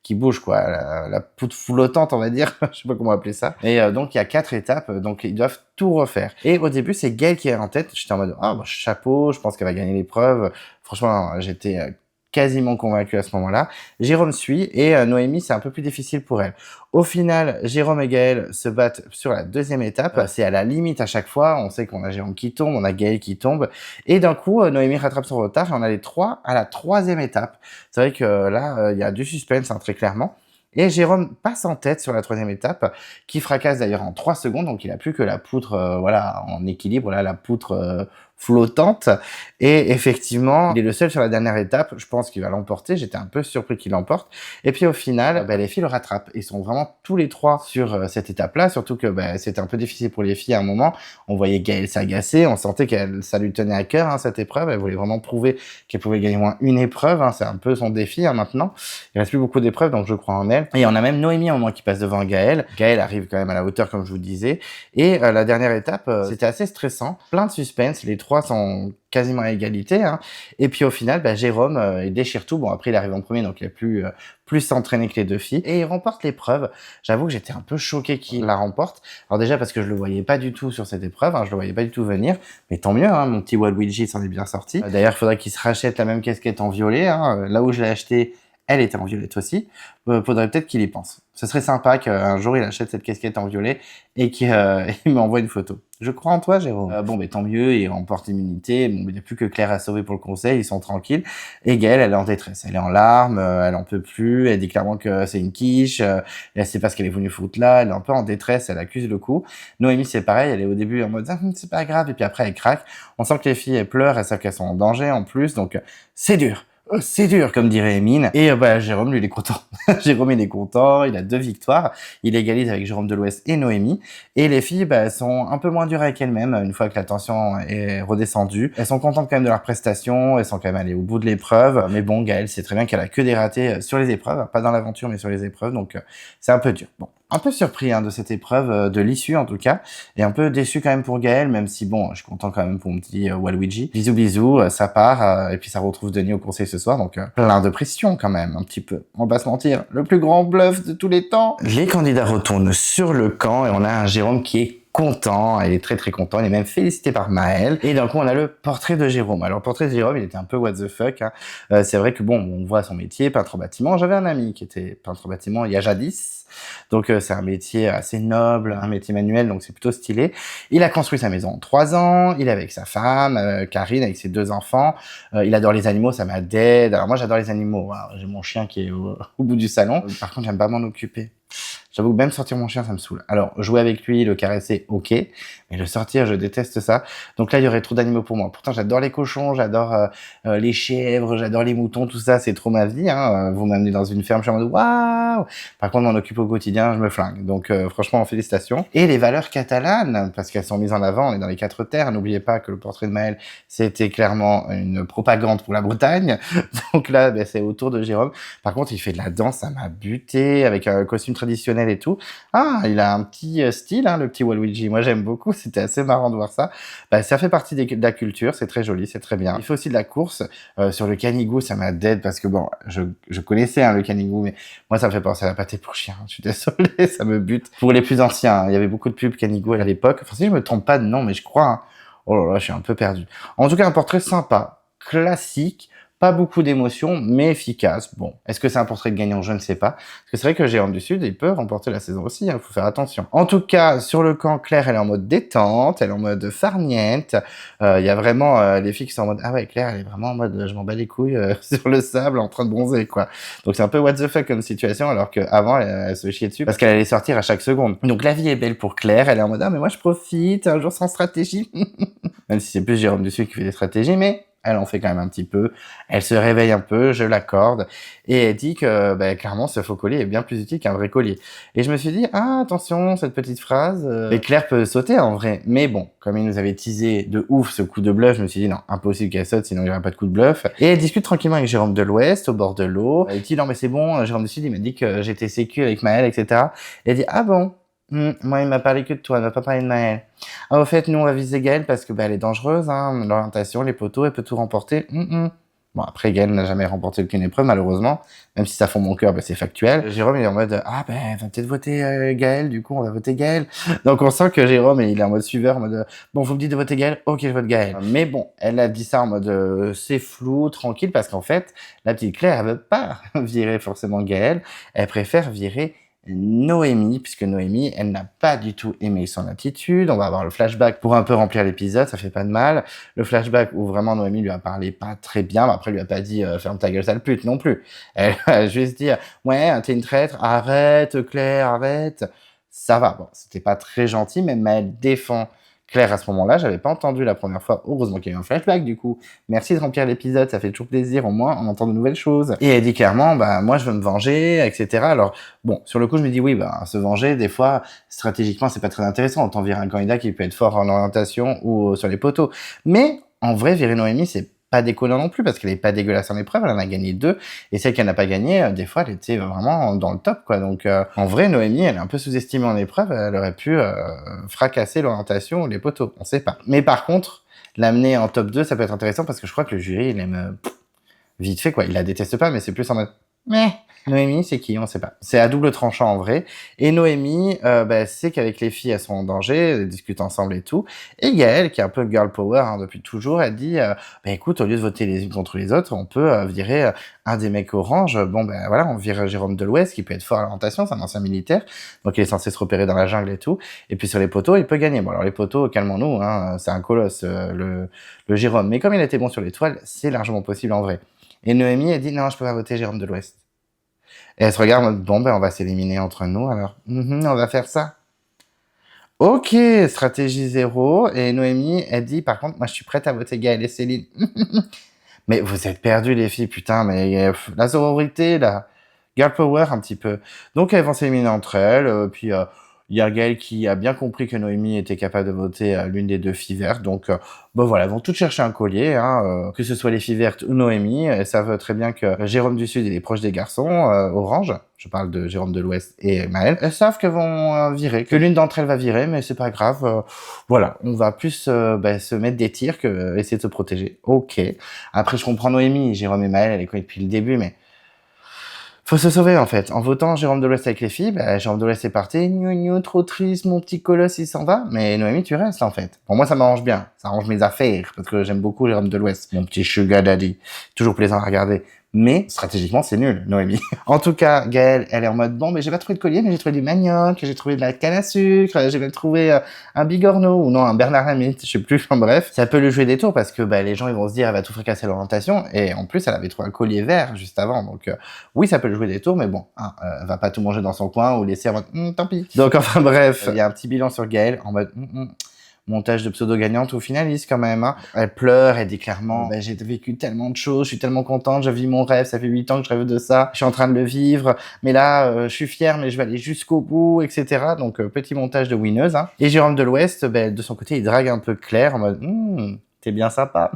S2: qui bouge, quoi, la poutre flottante, on va dire. Je sais pas comment appeler ça. Et donc il y a 4 étapes, donc ils doivent tout refaire. Et au début, c'est Gaël qui est en tête. J'étais en mode chapeau, je pense qu'elle va gagner l'épreuve. Franchement, j'étais quasiment convaincu à ce moment-là. Jérôme suit et Noémie, c'est un peu plus difficile pour elle. Au final, Jérôme et Gaël se battent sur la deuxième étape. C'est à la limite à chaque fois. On sait qu'on a Jérôme qui tombe, on a Gaël qui tombe. Et d'un coup, Noémie rattrape son retard et on a les 3 à la troisième étape. C'est vrai que là, il y a du suspense, hein, très clairement. Et Jérôme passe en tête sur la troisième étape, qui fracasse d'ailleurs en 3 secondes, donc il a plus que la poutre, voilà, en équilibre, là, la poutre flottante. Et effectivement, il est le seul sur la dernière étape. Je pense qu'il va l'emporter. J'étais un peu surpris qu'il l'emporte. Et puis au final, les filles le rattrapent. Ils sont vraiment tous les 3 sur cette étape-là. Surtout que c'était un peu difficile pour les filles à un moment. On voyait Gaëlle s'agacer. On sentait que ça lui tenait à cœur, hein, cette épreuve. Elle voulait vraiment prouver qu'elle pouvait gagner au moins une épreuve. Hein. C'est un peu son défi, hein, maintenant. Il reste plus beaucoup d'épreuves, donc je crois en elle. Et on a même Noémie à un moment qui passe devant Gaëlle. Gaëlle arrive quand même à la hauteur, comme je vous disais. Et la dernière étape, c'était assez stressant. Plein de suspense. Les 3 sont quasiment à égalité, hein. Et puis au final, Jérôme, il déchire tout. Bon, après, il arrive en premier, donc il a plus s'entraîner que les 2 filles. Et il remporte l'épreuve. J'avoue que j'étais un peu choqué qu'il la remporte. Alors déjà, parce que je le voyais pas du tout sur cette épreuve, hein, je le voyais pas du tout venir. Mais tant mieux, hein, mon petit Waluigi s'en est bien sorti. D'ailleurs, il faudrait qu'il se rachète la même casquette en violet, hein. Là où je l'ai acheté, elle était en violette aussi. Faudrait peut-être qu'il y pense. Ce serait sympa qu'un jour il achète cette casquette en violet et qu'il m'envoie une photo. Je crois en toi, Jérôme. Tant mieux, il remporte l'immunité. Bon, il n'y a plus que Claire à sauver pour le conseil, ils sont tranquilles. Et Gaëlle, elle est en détresse. Elle est en larmes, elle en peut plus. Elle dit clairement que c'est une quiche. Elle sait pas ce qu'elle est venue foutre là. Elle est un peu en détresse, elle accuse le coup. Noémie, c'est pareil, elle est au début en mode c'est pas grave. Et puis après, elle craque. On sent que les filles, elles pleurent, elles savent qu'elles sont en danger en plus. Donc, c'est dur. C'est dur, comme dirait Emine. Et Jérôme, lui, il est content. Jérôme, il est content. Il a 2 victoires. Il égalise avec Jérôme de l'Ouest et Noémie. Et les filles, elles sont un peu moins dures avec elles-mêmes une fois que la tension est redescendue. Elles sont contentes quand même de leur prestation. Elles sont quand même allées au bout de l'épreuve. Mais bon, Gaëlle sait très bien qu'elle a que des ratés sur les épreuves. Pas dans l'aventure, mais sur les épreuves. Donc, c'est un peu dur. Bon. Un peu surpris de cette épreuve, de l'issue en tout cas, et un peu déçu quand même pour Gaël, même si bon, je suis content quand même pour mon petit Waluigi. Bisous bisous, ça part, et puis ça retrouve Denis au conseil ce soir, donc plein de pression quand même, un petit peu. On va pas se mentir, le plus grand bluff de tous les temps. Les candidats retournent sur le camp, et on a un Jérôme qui est content, il est très très content, il est même félicité par Maël, et d'un coup on a le portrait de Jérôme. Alors le portrait de Jérôme, il était un peu what the fuck, hein. C'est vrai que bon, on voit son métier, peintre en bâtiment. J'avais un ami qui était peintre en bâtiment il y a jadis. Donc c'est un métier assez noble, un métier manuel, donc c'est plutôt stylé. Il a construit sa maison en 3 ans, il est avec sa femme, Karine, avec ses 2 enfants. Il adore les animaux, ça m'a dead. Alors moi j'adore les animaux, j'ai mon chien qui est au bout du salon. Par contre j'aime pas m'en occuper. J'avoue que même sortir mon chien, ça me saoule. Alors, jouer avec lui, le caresser, ok. Mais le sortir, je déteste ça. Donc là, il y aurait trop d'animaux pour moi. Pourtant, j'adore les cochons, j'adore les chèvres, j'adore les moutons, tout ça, c'est trop ma vie. Hein. Vous m'amenez dans une ferme, je suis en mode waouh. Par contre, m'en occupe au quotidien, je me flingue. Donc, franchement, félicitations. Et les valeurs catalanes, parce qu'elles sont mises en avant, on est dans les 4 terres. N'oubliez pas que le portrait de Maël, c'était clairement une propagande pour la Bretagne. Donc là, ben, c'est autour de Jérôme. Par contre, il fait de la danse, ça m'a buté, avec un costume traditionnel et tout. Ah, il a un petit style, hein, le petit Waluigi. Moi, j'aime beaucoup. C'était assez marrant de voir ça. Bah, ça fait partie de la culture. C'est très joli, c'est très bien. Il fait aussi de la course sur le canigou. Ça m'a dead parce que bon, je connaissais hein, le canigou, mais moi, ça me fait penser à la pâté pour chien. Je suis désolé, ça me bute. Pour les plus anciens, hein, il y avait beaucoup de pubs canigou à l'époque. Enfin, si je me trompe pas de nom, mais je crois. Hein. Oh là là, je suis un peu perdu. En tout cas, un portrait sympa, classique. Pas beaucoup d'émotions, mais efficace. Bon, est-ce que c'est un portrait de gagnant? Je ne sais pas. Parce que c'est vrai que Jérôme du Sud, il peut remporter la saison aussi, il faut faire attention. En tout cas, sur le camp, Claire, elle est en mode détente, elle est en mode farniente. Il y a vraiment les filles qui sont en mode « Ah ouais, Claire, elle est vraiment en mode je m'en bats les couilles sur le sable en train de bronzer, quoi. » Donc c'est un peu what the fuck comme situation, alors qu'avant, elle se chiait dessus parce qu'elle allait sortir à chaque seconde. Donc la vie est belle pour Claire, elle est en mode « Ah mais moi je profite, un jour sans stratégie. » Même si c'est plus Jérôme du Sud qui fait des stratégies, mais... elle en fait quand même un petit peu, elle se réveille un peu, je l'accorde, et elle dit que bah, clairement ce faux collier est bien plus utile qu'un vrai collier. Et je me suis dit, ah attention, cette petite phrase, mais Claire peut sauter en vrai, mais bon, comme il nous avait teasé de ouf ce coup de bluff, je me suis dit non, impossible qu'elle saute, sinon il n'y aurait pas de coup de bluff. Et elle discute tranquillement avec Jérôme de l'Ouest, au bord de l'eau, elle dit non mais c'est bon, Jérôme du Sud il m'a dit que j'étais sécu avec Maël, etc. Et elle dit, ah bon? Moi, il m'a parlé que de toi, il m'a pas parlé de Maël. Ah, au fait, nous, on va viser Gaëlle parce que, bah, elle est dangereuse, hein. L'orientation, les poteaux, elle peut tout remporter. Bon, après, Gaëlle n'a jamais remporté aucune épreuve, malheureusement. Même si ça fond mon cœur, bah, c'est factuel. Jérôme, il est en mode, ah, ben, on va peut-être voter Gaëlle, du coup, on va voter Gaëlle. Donc, on sent que Jérôme, il est en mode suiveur, en mode, bon, vous me dites de voter Gaëlle? Ok, je vote Gaëlle. Mais bon, elle a dit ça en mode, c'est flou, tranquille, parce qu'en fait, la petite Claire, elle veut pas virer forcément Gaëlle. Elle préfère virer Noémie, puisque Noémie, elle n'a pas du tout aimé son attitude. On va avoir le flashback pour un peu remplir l'épisode, ça fait pas de mal. Le flashback où vraiment Noémie lui a parlé pas très bien, mais après elle lui a pas dit ferme ta gueule sale pute non plus. Elle a juste dit ouais, t'es une traître, arrête Claire, arrête. Ça va, bon, c'était pas très gentil, même elle défend Claire à ce moment-là, j'avais pas entendu la première fois. Heureusement qu'il y a eu un flashback du coup. Merci de remplir l'épisode, ça fait toujours plaisir, au moins on entend de nouvelles choses. Et elle dit clairement, bah moi je veux me venger, etc. Alors bon, sur le coup je me dis oui, bah se venger, des fois stratégiquement c'est pas très intéressant. Autant virer un candidat qui peut être fort en orientation ou sur les poteaux. Mais en vrai, virer Noémie, c'est pas déconnant non plus parce qu'elle est pas dégueulasse en épreuve, elle en a gagné 2 et celle qu'elle n'a pas gagné, des fois elle était vraiment dans le top quoi. Donc en vrai Noémie elle est un peu sous-estimée en épreuve, elle aurait pu fracasser l'orientation ou les poteaux, on sait pas. Mais par contre, l'amener en top 2 ça peut être intéressant parce que je crois que le jury il aime vite fait quoi, il la déteste pas mais c'est plus en mode mais Noémie, c'est qui? On sait pas. C'est à double tranchant en vrai. Et Noémie, sait qu'avec les filles, elles sont en danger, elles discutent ensemble et tout. Et Gaëlle, qui est un peu girl power hein, depuis toujours, elle dit, écoute, au lieu de voter les unes contre les autres, on peut virer un des mecs orange. Bon, ben voilà, on vire Jérôme de l'Ouest, qui peut être fort à l'orientation, c'est un ancien militaire, donc il est censé se repérer dans la jungle et tout. Et puis sur les poteaux, il peut gagner. Bon, alors les poteaux, calmons-nous, hein, c'est un colosse, le Jérôme. Mais comme il était bon sur l'étoile, c'est largement possible en vrai. Et Noémie, elle dit, non, je peux pas voter Jérôme de l'Ouest. Et elle se regarde en mode, bon, ben, on va s'éliminer entre nous, alors, on va faire ça. Ok, stratégie 0. Et Noémie, elle dit, par contre, moi, je suis prête à voter Gaëlle et Céline. Mais vous êtes perdus, les filles, putain, mais la sororité, là, girl power, un petit peu. Donc, elles vont s'éliminer entre elles, puis il y a Gaëlle qui a bien compris que Noémie était capable de voter l'une des deux filles vertes. Donc, voilà, elles vont toutes chercher un collier, hein, que ce soit les filles vertes ou Noémie. Elles savent très bien que Jérôme du Sud, il est proche des garçons, orange. Je parle de Jérôme de l'Ouest et Maël. Elles savent qu'elles vont virer, que l'une d'entre elles va virer, mais c'est pas grave. Voilà, on va plus se mettre des tirs que essayer de se protéger. Ok. Après, je comprends Noémie, Jérôme et Maël, elle est connue depuis le début, mais... faut se sauver en fait. En votant Jérôme de l'Ouest avec les filles, Jérôme de l'Ouest est parti, trop triste, mon petit colosse il s'en va, mais Noémie tu restes en fait. Pour moi ça m'arrange bien, ça arrange mes affaires, parce que j'aime beaucoup Jérôme de l'Ouest, mon petit sugar daddy, toujours plaisant à regarder. Mais stratégiquement, c'est nul, Noémie. En tout cas, Gaëlle, elle est en mode, bon, mais j'ai pas trouvé de collier, mais j'ai trouvé du manioc, j'ai trouvé de la canne à sucre, j'ai même trouvé un bigorneau, ou non, un Bernard Lamite, je sais plus, enfin bref. Ça peut lui jouer des tours, parce que les gens, ils vont se dire, elle va tout fracasser l'orientation, et en plus, elle avait trouvé un collier vert juste avant, donc oui, ça peut lui jouer des tours, mais bon, hein, elle va pas tout manger dans son coin, ou laisser en mode, tant pis. Donc enfin bref, il y a un petit bilan sur Gaëlle, en mode, montage de pseudo-gagnante ou finaliste quand même. Hein. Elle pleure, elle dit clairement j'ai vécu tellement de choses, je suis tellement contente, je vis mon rêve, ça fait 8 ans que je rêve de ça, je suis en train de le vivre, mais là, je suis fière, mais je vais aller jusqu'au bout, etc. Donc, petit montage de winneuse. Hein. Et Jérôme de l'Ouest, de son côté, il drague un peu Claire en mode t'es bien sympa.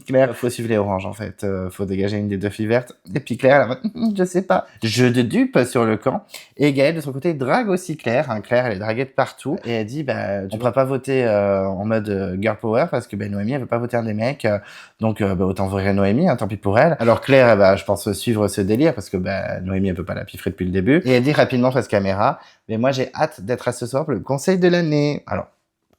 S2: Claire, faut suivre les oranges en fait, faut dégager une des 2 filles vertes. Et puis Claire, elle a je sais pas, jeu de dupe sur le camp. Et Gaëlle de son côté drague aussi Claire, hein. Claire elle est draguée de partout et elle dit on pourra pas voter en mode girl power parce que Noémie elle veut pas voter un des mecs, donc autant voter Noémie, hein, tant pis pour elle. Alors Claire elle va je pense suivre ce délire parce que Noémie elle peut pas la piffrer depuis le début. Et elle dit rapidement face caméra, mais moi j'ai hâte d'être à ce soir pour le conseil de l'année. Alors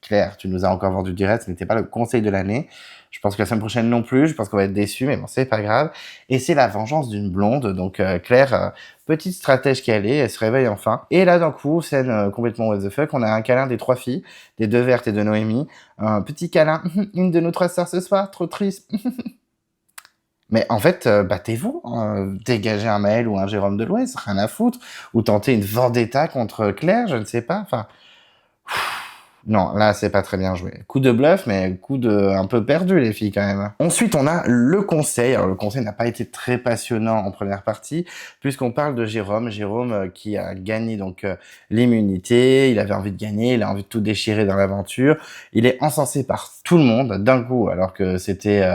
S2: Claire, tu nous as encore vendu direct, ce n'était pas le conseil de l'année. Je pense que la semaine prochaine non plus, je pense qu'on va être déçus, mais bon, c'est pas grave. Et c'est la vengeance d'une blonde, donc Claire, petite stratège qu'elle est, elle se réveille enfin. Et là, d'un coup, scène complètement what the fuck, on a un câlin des 3 filles, des 2 vertes et de Noémie. Un petit câlin, une de nos 3 sœurs ce soir, trop triste. Mais en fait, battez-vous, dégagez un Maël ou un Jérôme de l'Ouest, rien à foutre, ou tentez une vendetta contre Claire, je ne sais pas, enfin... Non, là, c'est pas très bien joué. Coup de bluff, mais coup de un peu perdu, les filles, quand même. Ensuite, on a le conseil. Alors, le conseil n'a pas été très passionnant en première partie, puisqu'on parle de Jérôme. Jérôme qui a gagné, donc, l'immunité. Il avait envie de gagner. Il a envie de tout déchirer dans l'aventure. Il est encensé par tout le monde, d'un coup, alors que c'était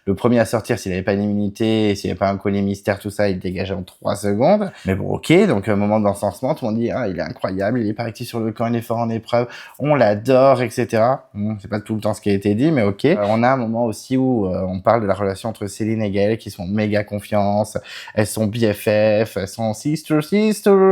S2: le premier à sortir s'il avait pas d'immunité, s'il n'y avait pas un collier mystère, tout ça, il dégageait en 3 secondes. Mais bon, ok, donc, moment d'encensement, tout le monde dit, il est incroyable, il est pas actif sur le camp, il est fort en épreuve, on l'adore, etc. C'est pas tout le temps ce qui a été dit, mais ok. On a un moment aussi où on parle de la relation entre Céline et Gaëlle, qui sont méga confiance, elles sont BFF, elles sont sister,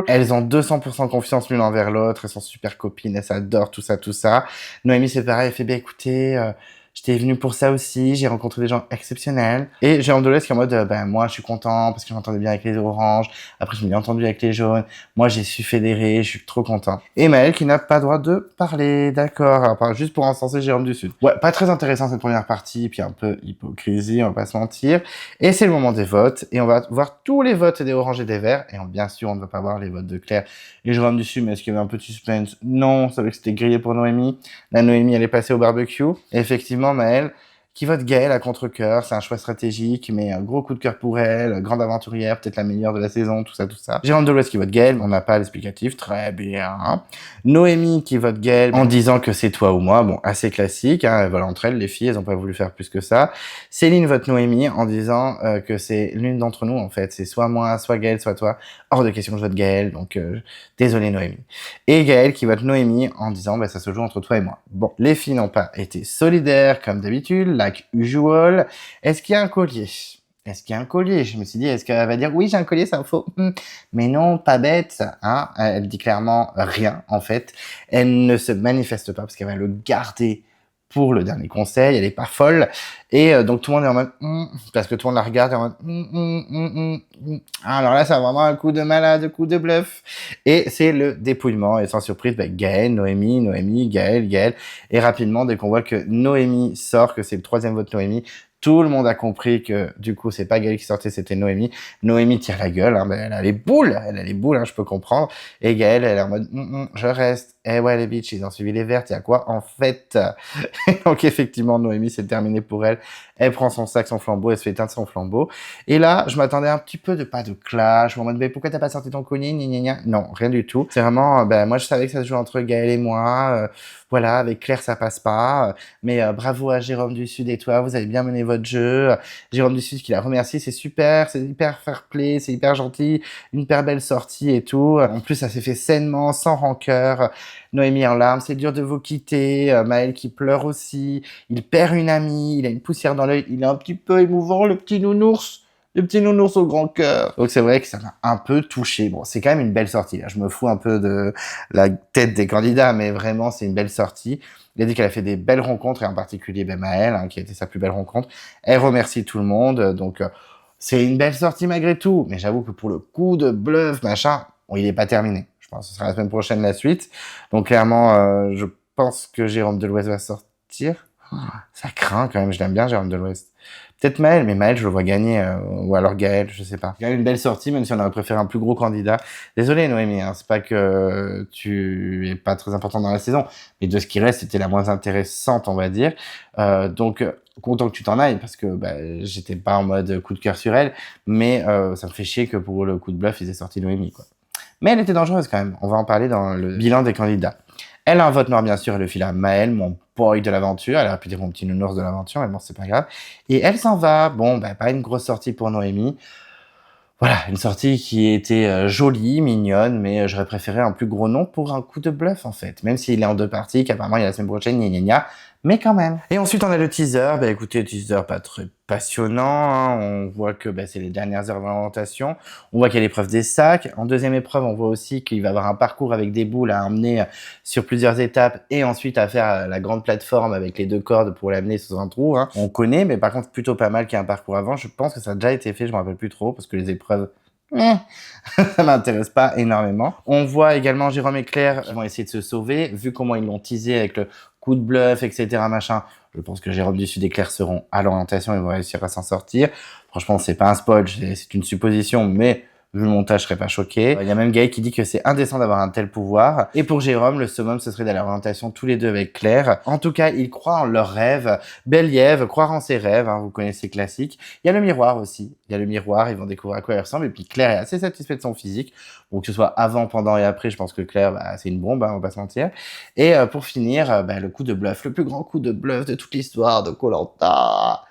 S2: elles ont 200% confiance l'une envers l'autre, elles sont super copines, elles s'adorent, tout ça, tout ça. Noémie, c'est pareil, elle fait, écoutez, j'étais venu pour ça aussi, j'ai rencontré des gens exceptionnels. Et Jérôme de l'Ouest qui est en mode, moi je suis content parce que j'entendais bien avec les oranges, après je m'ai bien entendu avec les jaunes, moi j'ai su fédérer, je suis trop content. Et Maëlle qui n'a pas droit de parler, d'accord, alors juste pour encenser Jérôme du Sud. Ouais, pas très intéressant cette première partie, puis un peu hypocrisie, on va pas se mentir. Et c'est le moment des votes, et on va voir tous les votes des oranges et des verts, et bien sûr on ne va pas voir les votes de Claire et Jérôme du Sud, mais est-ce qu'il y avait un petit suspense? Non, ça veut que c'était grillé pour Noémie. La Noémie elle est passée au barbecue, et effectivement Maëlle, qui vote Gaëlle à contre-cœur, c'est un choix stratégique, mais un gros coup de cœur pour elle, grande aventurière, peut-être la meilleure de la saison, tout ça, tout ça. Jérôme de l'Ouest qui vote Gaëlle, on n'a pas l'explicatif, très bien. Noémie qui vote Gaëlle en disant que c'est toi ou moi, bon, assez classique, hein, elles volent entre elles, les filles, elles ont pas voulu faire plus que ça. Céline vote Noémie en disant que c'est l'une d'entre nous, en fait, c'est soit moi, soit Gaëlle, soit toi. Hors de question que je vote Gaëlle, donc désolé Noémie. Et Gaëlle qui vote Noémie en disant ça se joue entre toi et moi. Bon, les filles n'ont pas été solidaires comme d'habitude, like usual. Est-ce qu'il y a un collier? Est-ce qu'il y a un collier? Je me suis dit, est-ce qu'elle va dire oui, j'ai un collier, c'est un faux? Mais non, pas bête, hein. Elle dit clairement rien, en fait. Elle ne se manifeste pas parce qu'elle va le garder pour le dernier conseil, elle est pas folle. Et donc tout le monde est en mode parce que tout le monde la regarde et en mode alors là, ça a vraiment un coup de malade, un coup de bluff. Et c'est le dépouillement. Et sans surprise, Gaëlle, Noémie, Gaëlle. Et rapidement, dès qu'on voit que Noémie sort, que c'est le 3e vote Noémie, tout le monde a compris que, du coup, c'est pas Gaëlle qui sortait, c'était Noémie. Noémie tire la gueule, hein, elle a les boules, hein, je peux comprendre. Et Gaëlle, elle est en mode, je reste. Eh ouais, les bitches, ils ont suivi les vertes, il y a quoi, en fait? Donc, effectivement, Noémie, c'est terminé pour elle. Elle prend son sac, son flambeau, elle se fait éteindre son flambeau. Et là, je m'attendais un petit peu de pas de clash, je me demandais, pourquoi t'as pas sorti ton collier, Non, rien du tout. C'est vraiment, moi, je savais que ça se joue entre Gaëlle et moi, voilà, avec Claire, ça passe pas. Mais bravo à Jérôme du Sud et toi, vous avez bien mené votre jeu. Jérôme du Sud qui l'a remercié, c'est super, c'est hyper fair play, c'est hyper gentil, une hyper belle sortie et tout. En plus, ça s'est fait sainement, sans rancœur. Noémie en larmes, c'est dur de vous quitter. Maël qui pleure aussi. Il perd une amie, il a une poussière dans l'œil. Il est un petit peu émouvant, le petit nounours. Le petit nounours au grand cœur. Donc c'est vrai que ça m'a un peu touché. Bon, c'est quand même une belle sortie. Là. Je me fous un peu de la tête des candidats, mais vraiment, c'est une belle sortie. Il a dit qu'elle a fait des belles rencontres, et en particulier Maëlle, qui a été sa plus belle rencontre. Elle remercie tout le monde. Donc C'est une belle sortie malgré tout, mais j'avoue que pour le coup de bluff, machin, bon, il est pas terminé. Je pense que ce sera la semaine prochaine la suite. Donc clairement, je pense que Jérôme de l'Ouest va sortir. Ça craint quand même, je l'aime bien Jérôme de l'Ouest. Peut-être Maël, mais Maël, je le vois gagner, ou alors Gaël, je sais pas. Il y a une belle sortie, même si on aurait préféré un plus gros candidat. Désolé Noémie, hein, c'est pas que tu es pas très important dans la saison, mais de ce qui reste, c'était la moins intéressante, on va dire. Donc, content que tu t'en ailles, parce que j'étais pas en mode coup de cœur sur elle, mais ça me fait chier que pour le coup de bluff, ils aient sorti Noémie, quoi. Mais elle était dangereuse quand même, on va en parler dans le bilan des candidats. Elle a un vote noir, bien sûr, elle le file à Maël, mon boy de l'aventure. Elle aurait pu dire mon petit nounours de l'aventure, mais bon, c'est pas grave. Et elle s'en va. Bon, pas une grosse sortie pour Noémie. Voilà, une sortie qui était jolie, mignonne, mais j'aurais préféré un plus gros nom pour un coup de bluff, en fait. Même s'il est en 2 parties, qu'apparemment il y a la semaine prochaine, gna gna gna. Mais quand même. Et ensuite, on a le teaser. Écoutez, le teaser pas très passionnant. Hein. On voit que c'est les dernières heures de l'orientation. On voit qu'il y a l'épreuve des sacs. En deuxième épreuve, on voit aussi qu'il va avoir un parcours avec des boules à emmener sur plusieurs étapes et ensuite à faire la grande plateforme avec les 2 cordes pour l'amener sous un trou. Hein. On connaît, mais par contre, plutôt pas mal qu'il y ait un parcours avant. Je pense que ça a déjà été fait, je me rappelle plus trop, parce que les épreuves... ça m'intéresse pas énormément. On voit également Jérôme et Claire qui vont essayer de se sauver, vu comment ils l'ont teasé avec le coup de bluff, etc. machin. Je pense que Jérôme du Sud et Claire seront à l'orientation et vont réussir à s'en sortir. Franchement, c'est pas un spoil, c'est une supposition, mais vu le montage, je serais pas choqué. Il y a même Gaël qui dit que c'est indécent d'avoir un tel pouvoir. Et pour Jérôme, le summum, ce serait d'aller à l'orientation tous les deux avec Claire. En tout cas, ils croient en leurs rêves. Belle-Ève, croire en ses rêves, hein, vous connaissez classique. Il y a le miroir aussi. Il y a le miroir, ils vont découvrir à quoi il ressemble. Et puis Claire est assez satisfaite de son physique. Bon, que ce soit avant, pendant et après, je pense que Claire, c'est une bombe, hein, on va pas se mentir. Et pour finir, le coup de bluff, le plus grand coup de bluff de toute l'histoire de Koh-Lanta.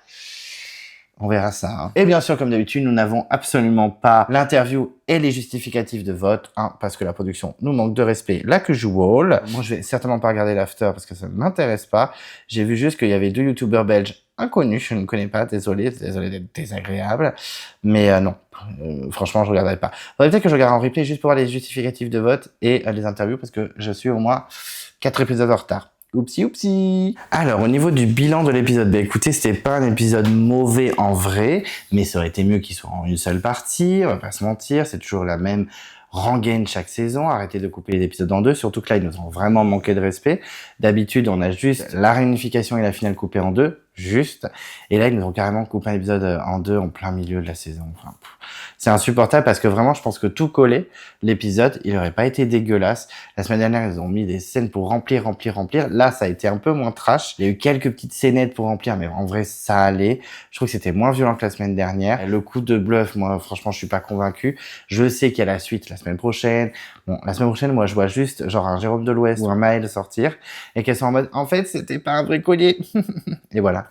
S2: On verra ça. Hein. Et bien sûr, comme d'habitude, nous n'avons absolument pas l'interview et les justificatifs de vote, hein, parce que la production nous manque de respect. Là que je joue Wall. Moi, je vais certainement pas regarder l'after parce que ça ne m'intéresse pas. J'ai vu juste qu'il y avait 2 youtubeurs belges inconnus. Je ne connais pas, désolé d'être désagréable. Mais non, franchement, je regarderai pas. Faudrait peut-être que je regarde en replay juste pour voir les justificatifs de vote et les interviews parce que je suis au moins 4 épisodes en retard. Oupsi oupsi. Alors, au niveau du bilan de l'épisode, écoutez, c'était pas un épisode mauvais en vrai, mais ça aurait été mieux qu'il soit en une seule partie, on va pas se mentir, c'est toujours la même rengaine chaque saison, arrêtez de couper les épisodes en 2, surtout que là, ils nous ont vraiment manqué de respect. D'habitude, on a juste la réunification et la finale coupée en 2, juste, et là, ils nous ont carrément coupé un épisode en 2 en plein milieu de la saison. Enfin, c'est insupportable parce que vraiment, je pense que tout collé, l'épisode, il aurait pas été dégueulasse. La semaine dernière, ils ont mis des scènes pour remplir. Là, ça a été un peu moins trash. Il y a eu quelques petites scénettes pour remplir, mais en vrai, ça allait. Je trouve que c'était moins violent que la semaine dernière. Le coup de bluff, moi, franchement, je suis pas convaincu. Je sais qu'il y a la suite la semaine prochaine. Bon, la semaine prochaine, moi, je vois juste, genre, un Jérôme de l'Ouest ou un Maël sortir et qu'elles sont en mode, en fait, c'était pas un vrai collier. Et voilà.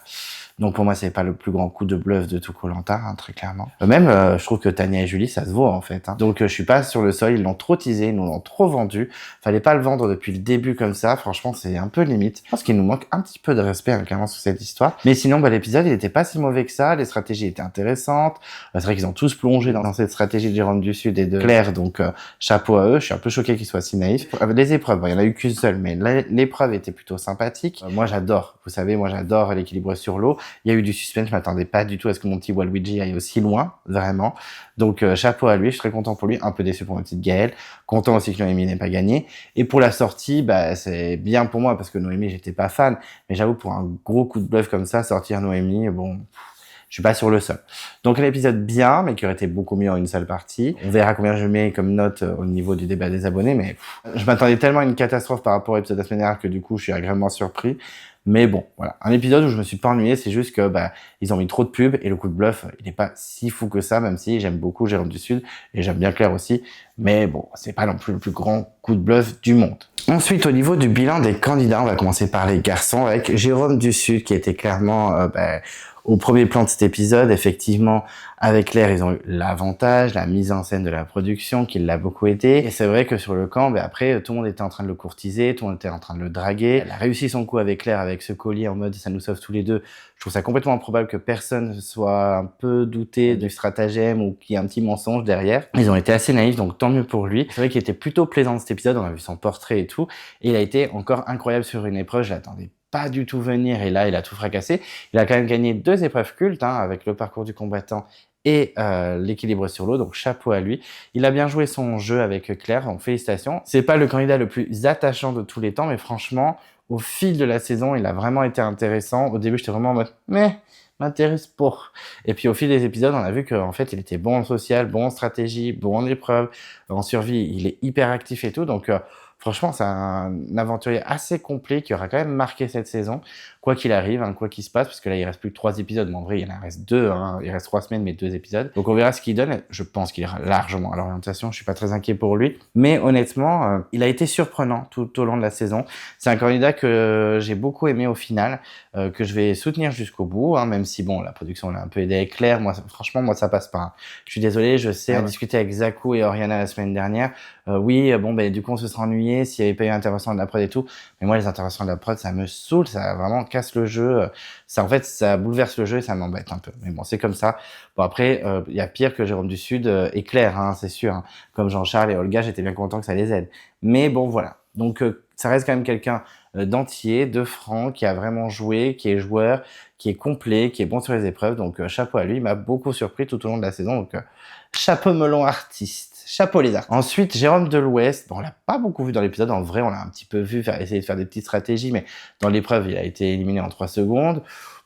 S2: Donc pour moi, c'est pas le plus grand coup de bluff de tout Koh-Lanta, hein, très clairement. Même, je trouve que Tania et Julie, ça se vaut en fait. Hein. Donc je suis pas sur le sol, ils l'ont trop teasé, ils nous l'ont trop vendu. Fallait pas le vendre depuis le début comme ça. Franchement, c'est un peu limite. Je pense qu'il nous manque un petit peu de respect hein, clairement sur cette histoire. Mais sinon, l'épisode, il était pas si mauvais que ça. Les stratégies étaient intéressantes. C'est vrai qu'ils ont tous plongé dans cette stratégie de Jérôme du Sud et de Claire. Donc chapeau à eux. Je suis un peu choqué qu'ils soient si naïfs. Les épreuves, il y en a eu qu'une seule, mais l'épreuve était plutôt sympathique. Moi, j'adore. Vous savez, moi, j'adore l'équilibre sur l'eau. Il y a eu du suspense, je m'attendais pas du tout à ce que mon petit Waluigi aille aussi loin, vraiment. Donc chapeau à lui, je suis très content pour lui, un peu déçu pour ma petite Gaëlle, content aussi que Noémie n'ait pas gagné. Et pour la sortie, c'est bien pour moi parce que Noémie, j'étais pas fan, mais j'avoue pour un gros coup de bluff comme ça, sortir Noémie, bon, je suis pas sur le sol. Donc un épisode bien, mais qui aurait été beaucoup mieux en une seule partie. On verra combien je mets comme note au niveau du débat des abonnés, mais je m'attendais tellement à une catastrophe par rapport à l'épisode de la semaine dernière que du coup, je suis agréablement surpris. Mais bon, voilà. Un épisode où je me suis pas ennuyé, c'est juste que, ils ont mis trop de pubs et le coup de bluff, il n'est pas si fou que ça, même si j'aime beaucoup Jérôme du Sud et j'aime bien Claire aussi. Mais bon, c'est pas non plus le plus grand coup de bluff du monde. Ensuite, au niveau du bilan des candidats, on va commencer par les garçons avec Jérôme du Sud qui était clairement, au premier plan de cet épisode. Effectivement, avec Claire, ils ont eu l'avantage, la mise en scène de la production, qui l'a beaucoup aidé. Et c'est vrai que sur le camp, après, tout le monde était en train de le courtiser, tout le monde était en train de le draguer. Elle a réussi son coup avec Claire, avec ce collier en mode ça nous sauve tous les deux. Je trouve ça complètement improbable que personne soit un peu douté du stratagème ou qu'il y ait un petit mensonge derrière. Ils ont été assez naïfs, donc tant mieux pour lui. C'est vrai qu'il était plutôt plaisant cet épisode, on a vu son portrait et tout. Et il a été encore incroyable sur une épreuve, je l'attendais pas du tout venir et là, il a tout fracassé. Il a quand même gagné 2 épreuves cultes hein, avec le parcours du combattant et l'équilibre sur l'eau, donc chapeau à lui. Il a bien joué son jeu avec Claire, donc félicitations. C'est pas le candidat le plus attachant de tous les temps, mais franchement, au fil de la saison, il a vraiment été intéressant. Au début, j'étais vraiment en mode, mais m'intéresse pas. Et puis au fil des épisodes, on a vu qu'en fait, il était bon en social, bon en stratégie, bon en épreuve, en survie, il est hyper actif et tout. Donc franchement, c'est un aventurier assez complet qui aura quand même marqué cette saison, quoi qu'il arrive, hein, quoi qu'il se passe, parce que là, il reste plus que 3 épisodes, mais en vrai, il en reste 2, hein, il reste 3 semaines, mais 2 épisodes. Donc on verra ce qu'il donne. Je pense qu'il ira largement à l'orientation, je suis pas très inquiet pour lui. Mais honnêtement, il a été surprenant tout au long de la saison. C'est un candidat que j'ai beaucoup aimé au final, que je vais soutenir jusqu'au bout, hein, même si bon, la production l'a un peu aidé avec Claire. Moi, franchement, moi, ça passe pas. Hein. Je suis désolé, je sais, on a discuté avec Zakou et Oriana la semaine dernière. Oui, bon, ben du coup, on se serait ennuyé s'il n'y avait pas eu intervention de la prod et tout. Mais moi, les interventions de la prod, ça me saoule, ça vraiment casse le jeu. Ça, en fait, ça bouleverse le jeu et ça m'embête un peu. Mais bon, c'est comme ça. Bon, après, il y a pire que Jérôme du Sud et Claire, hein, c'est sûr. Hein. Comme Jean-Charles et Olga, j'étais bien content que ça les aide. Mais bon, voilà. Donc, ça reste quand même quelqu'un d'entier, de franc, qui a vraiment joué, qui est joueur, qui est complet, qui est bon sur les épreuves. Donc, chapeau à lui. Il m'a beaucoup surpris tout au long de la saison. Donc, chapeau melon artiste. Chapeau les artistes. Ensuite, Jérôme de l'Ouest. Bon, on l'a pas beaucoup vu dans l'épisode. En vrai, on l'a un petit peu vu essayer de faire des petites stratégies, mais dans l'épreuve, il a été éliminé en 3 secondes.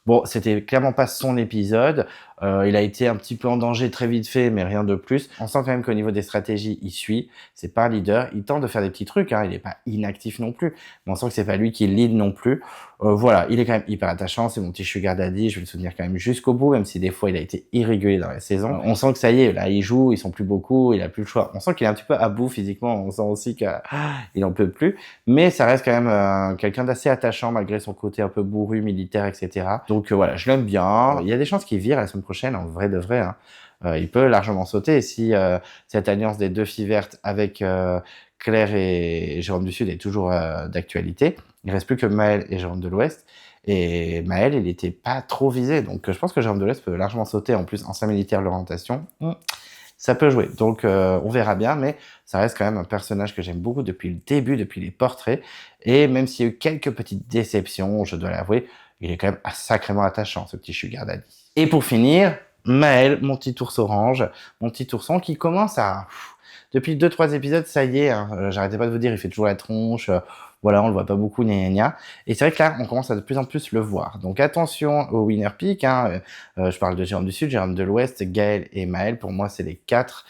S2: Bon, c'était clairement pas son épisode. Il a été un petit peu en danger très vite fait, mais rien de plus. On sent quand même qu'au niveau des stratégies, il suit. C'est pas un leader. Il tente de faire des petits trucs. Hein. Il est pas inactif non plus. Mais on sent que c'est pas lui qui lead non plus. Voilà, il est quand même hyper attachant. C'est mon petit sugar daddy. Je vais le soutenir quand même jusqu'au bout, même si des fois il a été irrégulier dans la saison. On sent que ça y est, là, il joue. Ils sont plus beaucoup. Il a plus le choix. On sent qu'il est un petit peu à bout physiquement. On sent aussi qu'il en peut plus. Mais ça reste quand même quelqu'un d'assez attachant malgré son côté un peu bourru, militaire, etc. Donc voilà, je l'aime bien. Il y a des chances qu'il vire la semaine prochaine, en vrai de vrai. Hein. Il peut largement sauter. Et si cette alliance des 2 filles vertes avec Claire et Jérôme du Sud est toujours d'actualité, il reste plus que Maël et Jérôme de l'Ouest. Et Maël, il était pas trop visé. Donc je pense que Jérôme de l'Ouest peut largement sauter. En plus, ancien militaire de l'orientation, ça peut jouer. Donc on verra bien. Mais ça reste quand même un personnage que j'aime beaucoup depuis le début, depuis les portraits. Et même s'il y a eu quelques petites déceptions, je dois l'avouer, il est quand même sacrément attachant, ce petit sugar daddy. Et pour finir, Maël, mon petit ours orange, mon petit ourson qui commence à... Depuis 2-3 épisodes, ça y est, hein, j'arrêtais pas de vous dire, il fait toujours la tronche, voilà, on le voit pas beaucoup, gna gna gna. Et c'est vrai que là, on commence à de plus en plus le voir. Donc attention au winner pick, hein, je parle de Jérôme du Sud, Jérôme de l'Ouest, Gaël et Maël, pour moi c'est les 4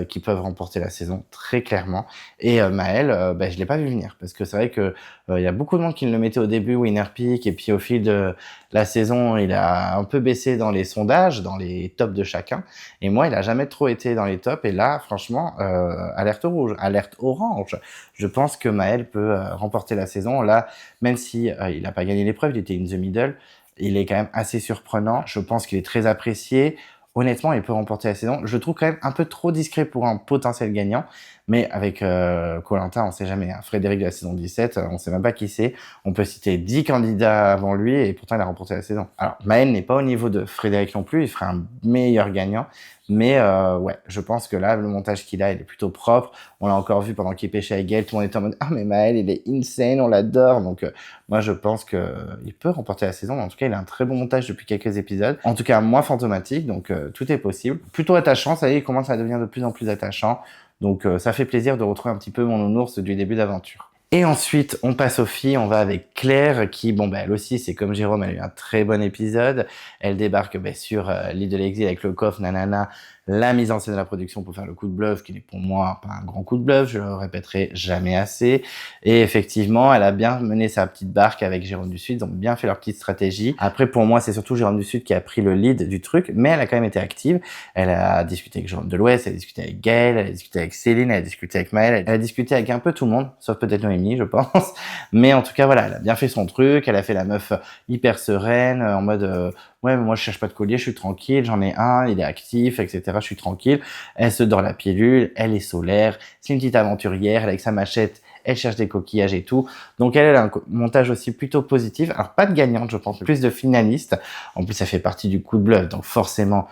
S2: qui peuvent remporter la saison très clairement. Et Maël, je l'ai pas vu venir, parce que c'est vrai que il y a beaucoup de monde qui le mettait au début winner pick, et puis au fil de la saison, il a un peu baissé dans les sondages, dans les tops de chacun. Et moi, il a jamais trop été dans les tops. Et là, franchement, alerte rouge, alerte orange. Je pense que Maël peut remporter la saison. Là, même si il n'a pas gagné l'épreuve, il était in the middle, il est quand même assez surprenant. Je pense qu'il est très apprécié. Honnêtement, il peut remporter la saison. Je le trouve quand même un peu trop discret pour un potentiel gagnant. Mais avec Koh-Lanta, on sait jamais. Hein. Frédéric de la saison 17, on sait même pas qui c'est. On peut citer 10 candidats avant lui et pourtant il a remporté la saison. Alors, Maël n'est pas au niveau de Frédéric non plus. Il ferait un meilleur gagnant. Mais ouais, je pense que là, le montage qu'il a, il est plutôt propre. On l'a encore vu pendant qu'il pêchait avec Gaël. Tout le monde était en mode « Ah, mais Maël, il est insane, on l'adore !» Donc moi, je pense qu'il peut remporter la saison. En tout cas, il a un très bon montage depuis quelques épisodes. En tout cas, moins fantomatique. Donc tout est possible. Plutôt attachant. Ça y est, il commence à devenir de plus en plus attachant. Donc ça fait plaisir de retrouver un petit peu mon nounours du début d'aventure. Et ensuite, on passe aux filles, on va avec Claire qui, bon, elle aussi, c'est comme Jérôme, elle a eu un très bon épisode. Elle débarque sur l'île de l'exil avec le coffre, nanana, la mise en scène de la production pour faire le coup de bluff, qui n'est pour moi pas un grand coup de bluff, je le répéterai jamais assez. Et effectivement, elle a bien mené sa petite barque avec Jérôme du Sud, ils ont bien fait leur petite stratégie. Après, pour moi, c'est surtout Jérôme du Sud qui a pris le lead du truc, mais elle a quand même été active. Elle a discuté avec Jérôme de l'Ouest, elle a discuté avec Gaël, elle a discuté avec Céline, elle a discuté avec Maël, elle a discuté avec un peu tout le monde, sauf peut-être Noémie, je pense. Mais en tout cas, voilà, elle a bien fait son truc, elle a fait la meuf hyper sereine, en mode... ouais, mais moi je cherche pas de collier, je suis tranquille, j'en ai un, il est actif, etc. Je suis tranquille. Elle se dort la pilule, elle est solaire, c'est une petite aventurière, elle avec sa machette, elle cherche des coquillages et tout. Donc elle a un montage aussi plutôt positif. Alors pas de gagnante, je pense, plus de finaliste. En plus, ça fait partie du coup de bluff, donc forcément,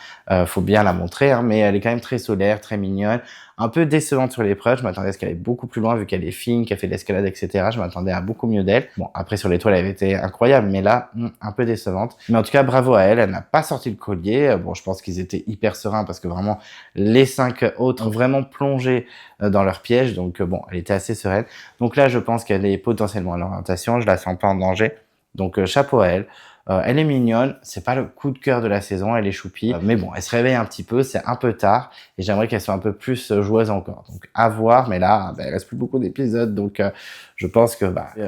S2: faut bien la montrer, hein, mais elle est quand même très solaire, très mignonne. Un peu décevante sur l'épreuve, je m'attendais à ce qu'elle aille beaucoup plus loin vu qu'elle est fine, qu'elle fait de l'escalade, etc. Je m'attendais à beaucoup mieux d'elle. Bon, après sur l'étoile, elle avait été incroyable, mais là, un peu décevante. Mais en tout cas, bravo à elle, elle n'a pas sorti le collier. Bon, je pense qu'ils étaient hyper sereins parce que vraiment, les 5 autres ont vraiment plongé dans leur piège, donc bon, elle était assez sereine. Donc là, je pense qu'elle est potentiellement à l'orientation, je la sens pas en danger. Donc chapeau à elle. Elle est mignonne, c'est pas le coup de cœur de la saison, elle est choupie, mais bon, elle se réveille un petit peu, c'est un peu tard, et j'aimerais qu'elle soit un peu plus joueuse encore. Donc à voir, mais là, il reste plus beaucoup d'épisodes, donc je pense que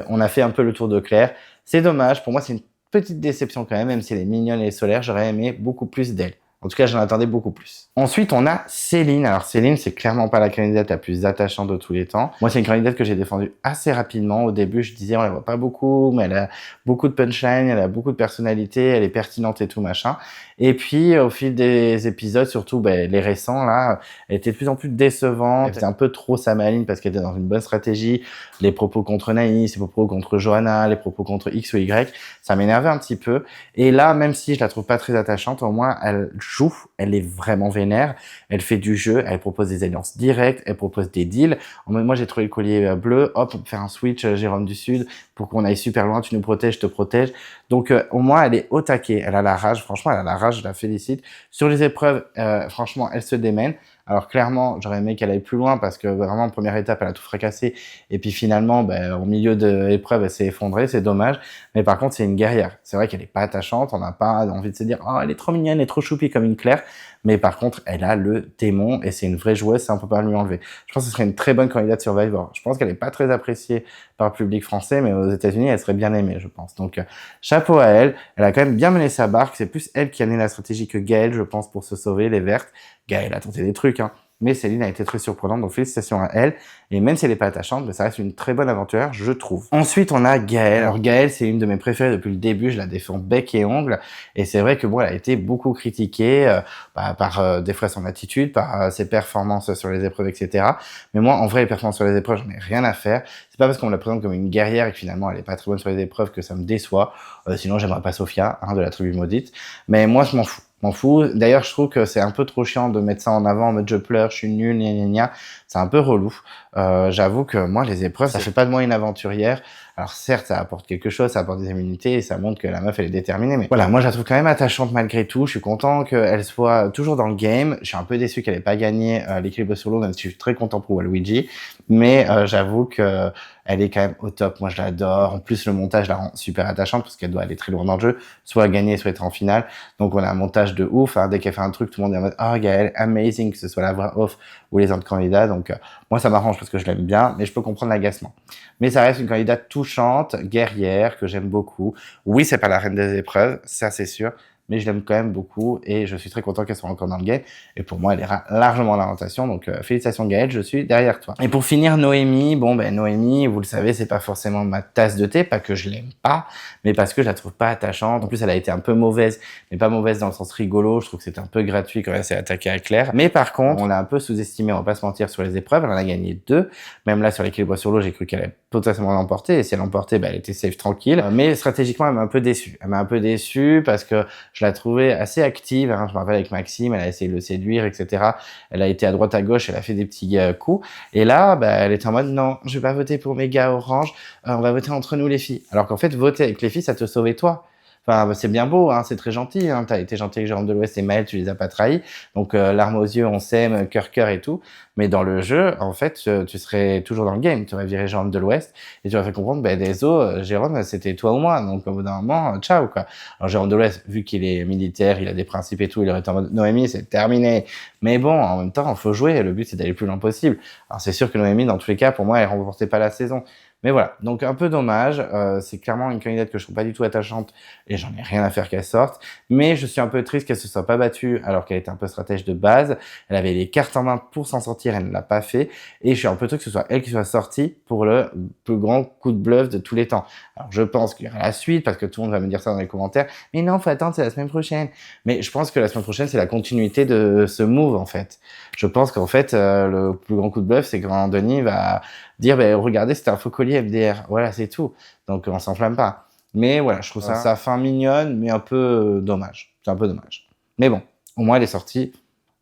S2: on a fait un peu le tour de Claire. C'est dommage, pour moi c'est une petite déception quand même si elle est mignonne et solaire, j'aurais aimé beaucoup plus d'elle. En tout cas, j'en attendais beaucoup plus. Ensuite, on a Céline. Alors, Céline, c'est clairement pas la candidate la plus attachante de tous les temps. Moi, c'est une candidate que j'ai défendue assez rapidement. Au début, je disais, on la voit pas beaucoup, mais elle a beaucoup de punchline, elle a beaucoup de personnalité, elle est pertinente et tout, machin. Et puis, au fil des épisodes, surtout les récents, là, elle était de plus en plus décevante. Elle faisait un peu trop sa maline parce qu'elle était dans une bonne stratégie. Les propos contre Naïs, les propos contre Johanna, les propos contre X ou Y, ça m'énervait un petit peu. Et là, même si je la trouve pas très attachante, au moins, elle joue, elle est vraiment vénère, elle fait du jeu, elle propose des alliances directes, elle propose des deals. Moi, j'ai trouvé le collier bleu, hop, on peut faire un switch, Jérôme du Sud, pour qu'on aille super loin, tu nous protèges, je te protège. Donc, au moins, elle est au taquet, elle a la rage, franchement, elle a la rage, je la félicite. Sur les épreuves, franchement, elle se démène. Alors clairement, j'aurais aimé qu'elle aille plus loin parce que vraiment, en première étape, elle a tout fracassé. Et puis finalement, au milieu de l'épreuve, elle s'est effondrée, c'est dommage. Mais par contre, c'est une guerrière. C'est vrai qu'elle est pas attachante, on n'a pas envie de se dire « Oh, elle est trop mignonne, elle est trop choupie comme une Claire ». Mais par contre, elle a le démon et c'est une vraie joueuse, ça on peut pas lui enlever. Je pense que ce serait une très bonne candidate Survivor. Je pense qu'elle est pas très appréciée par le public français, mais aux États-Unis, elle serait bien aimée, je pense. Donc, chapeau à elle. Elle a quand même bien mené sa barque. C'est plus elle qui a mené la stratégie que Gaëlle, je pense, pour se sauver, les vertes. Gaëlle a tenté des trucs, hein. Mais Céline a été très surprenante, donc félicitations à elle. Et même si elle n'est pas attachante, mais ça reste une très bonne aventurière, je trouve. Ensuite, on a Gaëlle. Alors Gaëlle, c'est une de mes préférées depuis le début, je la défends bec et ongle. Et c'est vrai que bon, elle a été beaucoup critiquée par des fois son attitude, par ses performances sur les épreuves, etc. Mais moi, en vrai, les performances sur les épreuves, j'en ai rien à faire. C'est pas parce qu'on me la présente comme une guerrière et que finalement elle est pas très bonne sur les épreuves que ça me déçoit. Sinon, j'aimerais pas Sophia, de la tribu maudite. Mais moi, je m'en fous. M'en fous. D'ailleurs, je trouve que c'est un peu trop chiant de mettre ça en avant en mode je pleure, je suis nulle, gna gna gna. C'est un peu relou. J'avoue que moi, les épreuves, ça fait pas de moi une aventurière. Alors certes, ça apporte quelque chose, ça apporte des immunités et ça montre que la meuf, elle est déterminée. Mais voilà, moi, je la trouve quand même attachante malgré tout. Je suis content qu'elle soit toujours dans le game. Je suis un peu déçu qu'elle ait pas gagné l'équilibre solo, même si je suis très content pour Waluigi. Mais j'avoue que elle est quand même au top. Moi, je l'adore. En plus, le montage la rend super attachante parce qu'elle doit aller très loin dans le jeu, soit gagner, soit être en finale. Donc, on a un montage de ouf. Dès qu'elle fait un truc, tout le monde est en mode « Oh, Gaëlle, amazing », que ce soit la voix off ou les autres candidats. Donc, moi, ça m'arrange parce que je l'aime bien, mais je peux comprendre l'agacement. Mais ça reste une candidate touchante, guerrière, que j'aime beaucoup. Oui, c'est pas la reine des épreuves, ça c'est sûr, mais je l'aime quand même beaucoup et je suis très content qu'elle soit encore dans le game. Et pour moi, elle est largement à l'orientation, donc félicitations Gaëlle, je suis derrière toi. Et pour finir, Noémie, Noémie, vous le savez, c'est pas forcément ma tasse de thé, pas que je l'aime pas, mais parce que je la trouve pas attachante. En plus, elle a été un peu mauvaise, mais pas mauvaise dans le sens rigolo. Je trouve que c'était un peu gratuit quand elle s'est attaquée à Claire. Mais par contre, on l'a un peu sous-estimé, on va pas se mentir, sur les épreuves. Elle en a gagné 2. Même là, sur l'équilibre sur l'eau, j'ai cru qu'elle allait potentiellement l'emporter. Et si elle l'emportait, elle était safe, tranquille. Mais stratégiquement, elle m'a un peu déçu. Elle m'a un peu déçu parce que je la trouvais assez active. Je me rappelle avec Maxime, elle a essayé de le séduire, etc. Elle a été à droite, à gauche, elle a fait des petits coups. Et là, elle était en mode, non, je vais pas voter pour mes gars orange. On va voter entre nous les filles. Alors qu'en fait, voter avec les filles, ça te sauvait toi. Enfin, c'est bien beau, c'est très gentil. T'as été gentil avec Jérôme de l'Ouest et Maëlle, tu les as pas trahis. Donc, larmes aux yeux, on s'aime, cœur et tout. Mais dans le jeu, en fait, tu serais toujours dans le game. Tu aurais viré Jérôme de l'Ouest et tu aurais fait comprendre, désolé, Jérôme, c'était toi ou moi. Donc, au bout d'un moment, ciao, quoi. Alors, Jérôme de l'Ouest, vu qu'il est militaire, il a des principes et tout, il aurait été en mode, Noémie, c'est terminé. Mais bon, en même temps, il faut jouer. Le but, c'est d'aller le plus loin possible. Alors, c'est sûr que Noémie, dans tous les cas, pour moi, elle remportait pas la saison. Mais voilà, donc un peu dommage, c'est clairement une candidate que je trouve pas du tout attachante et j'en ai rien à faire qu'elle sorte, mais je suis un peu triste qu'elle se soit pas battue alors qu'elle était un peu stratège de base, elle avait les cartes en main pour s'en sortir, elle ne l'a pas fait, et je suis un peu triste que ce soit elle qui soit sortie pour le plus grand coup de bluff de tous les temps. Alors je pense qu'il y aura la suite, parce que tout le monde va me dire ça dans les commentaires, mais non, faut attendre, c'est la semaine prochaine. Mais je pense que la semaine prochaine, c'est la continuité de ce move en fait. Je pense qu'en fait, le plus grand coup de bluff, c'est que Denis va dire, regardez, c'était un faux collier MDR. Voilà, c'est tout. Donc, on s'enflamme pas. Mais voilà, je trouve ça fin mignonne, mais un peu dommage. C'est un peu dommage. Mais bon, au moins, elle est sortie.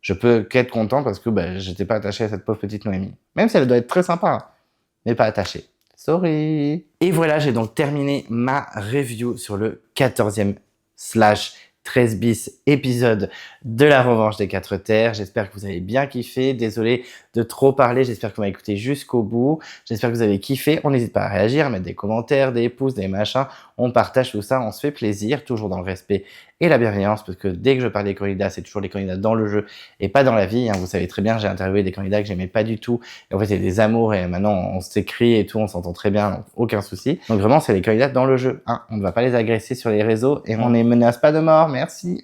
S2: Je peux qu'être content parce que j'étais pas attaché à cette pauvre petite Noémie. Même si elle doit être très sympa, hein, mais pas attaché. Sorry. Et voilà, j'ai donc terminé ma review sur le 14e / 13 bis épisode de la revanche des 4 terres. J'espère que vous avez bien kiffé. Désolé de trop parler. J'espère que vous m'avez écouté jusqu'au bout. J'espère que vous avez kiffé. On n'hésite pas à réagir, à mettre des commentaires, des pouces, des machins. On partage tout ça. On se fait plaisir, toujours dans le respect et la bienveillance, parce que dès que je parle des candidats, c'est toujours les candidats dans le jeu et pas dans la vie. Hein. Vous savez très bien, j'ai interviewé des candidats que j'aimais pas du tout. Et en fait, c'est des amours et maintenant, on s'écrit et tout, on s'entend très bien, donc aucun souci. Donc vraiment, c'est les candidats dans le jeu. Hein. On ne va pas les agresser sur les réseaux et on ne les menace pas de mort. Merci.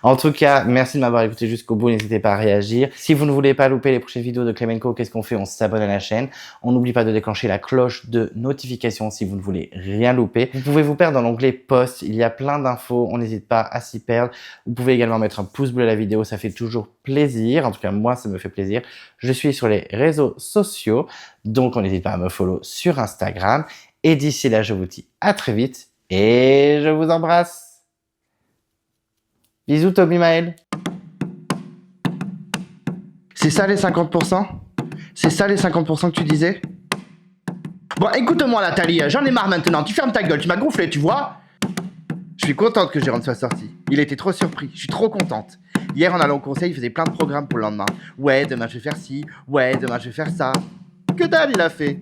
S2: En tout cas, merci de m'avoir écouté jusqu'au bout. N'hésitez pas à réagir. Si vous ne voulez pas louper les prochaines vidéos de Klemenko, qu'est-ce qu'on fait? On s'abonne à la chaîne. On n'oublie pas de déclencher la cloche de notification si vous ne voulez rien louper. Vous pouvez vous perdre dans l'onglet post. Il y a plein d'infos. On n'hésite pas à s'y perdre. Vous pouvez également mettre un pouce bleu à la vidéo. Ça fait toujours plaisir. En tout cas, moi, ça me fait plaisir. Je suis sur les réseaux sociaux. Donc, on n'hésite pas à me follow sur Instagram. Et d'ici là, je vous dis à très vite. Et je vous embrasse. Bisous Toby Maël.
S1: C'est ça les 50%? C'est ça les 50% que tu disais? Bon, écoute-moi Nathalie, j'en ai marre maintenant, tu fermes ta gueule, tu m'as gonflé, tu vois? Je suis contente que Jérôme soit sorti. Il était trop surpris, je suis trop contente. Hier en allant au conseil, il faisait plein de programmes pour le lendemain. Ouais, demain je vais faire ci, ouais, demain je vais faire ça. Que dalle il a fait?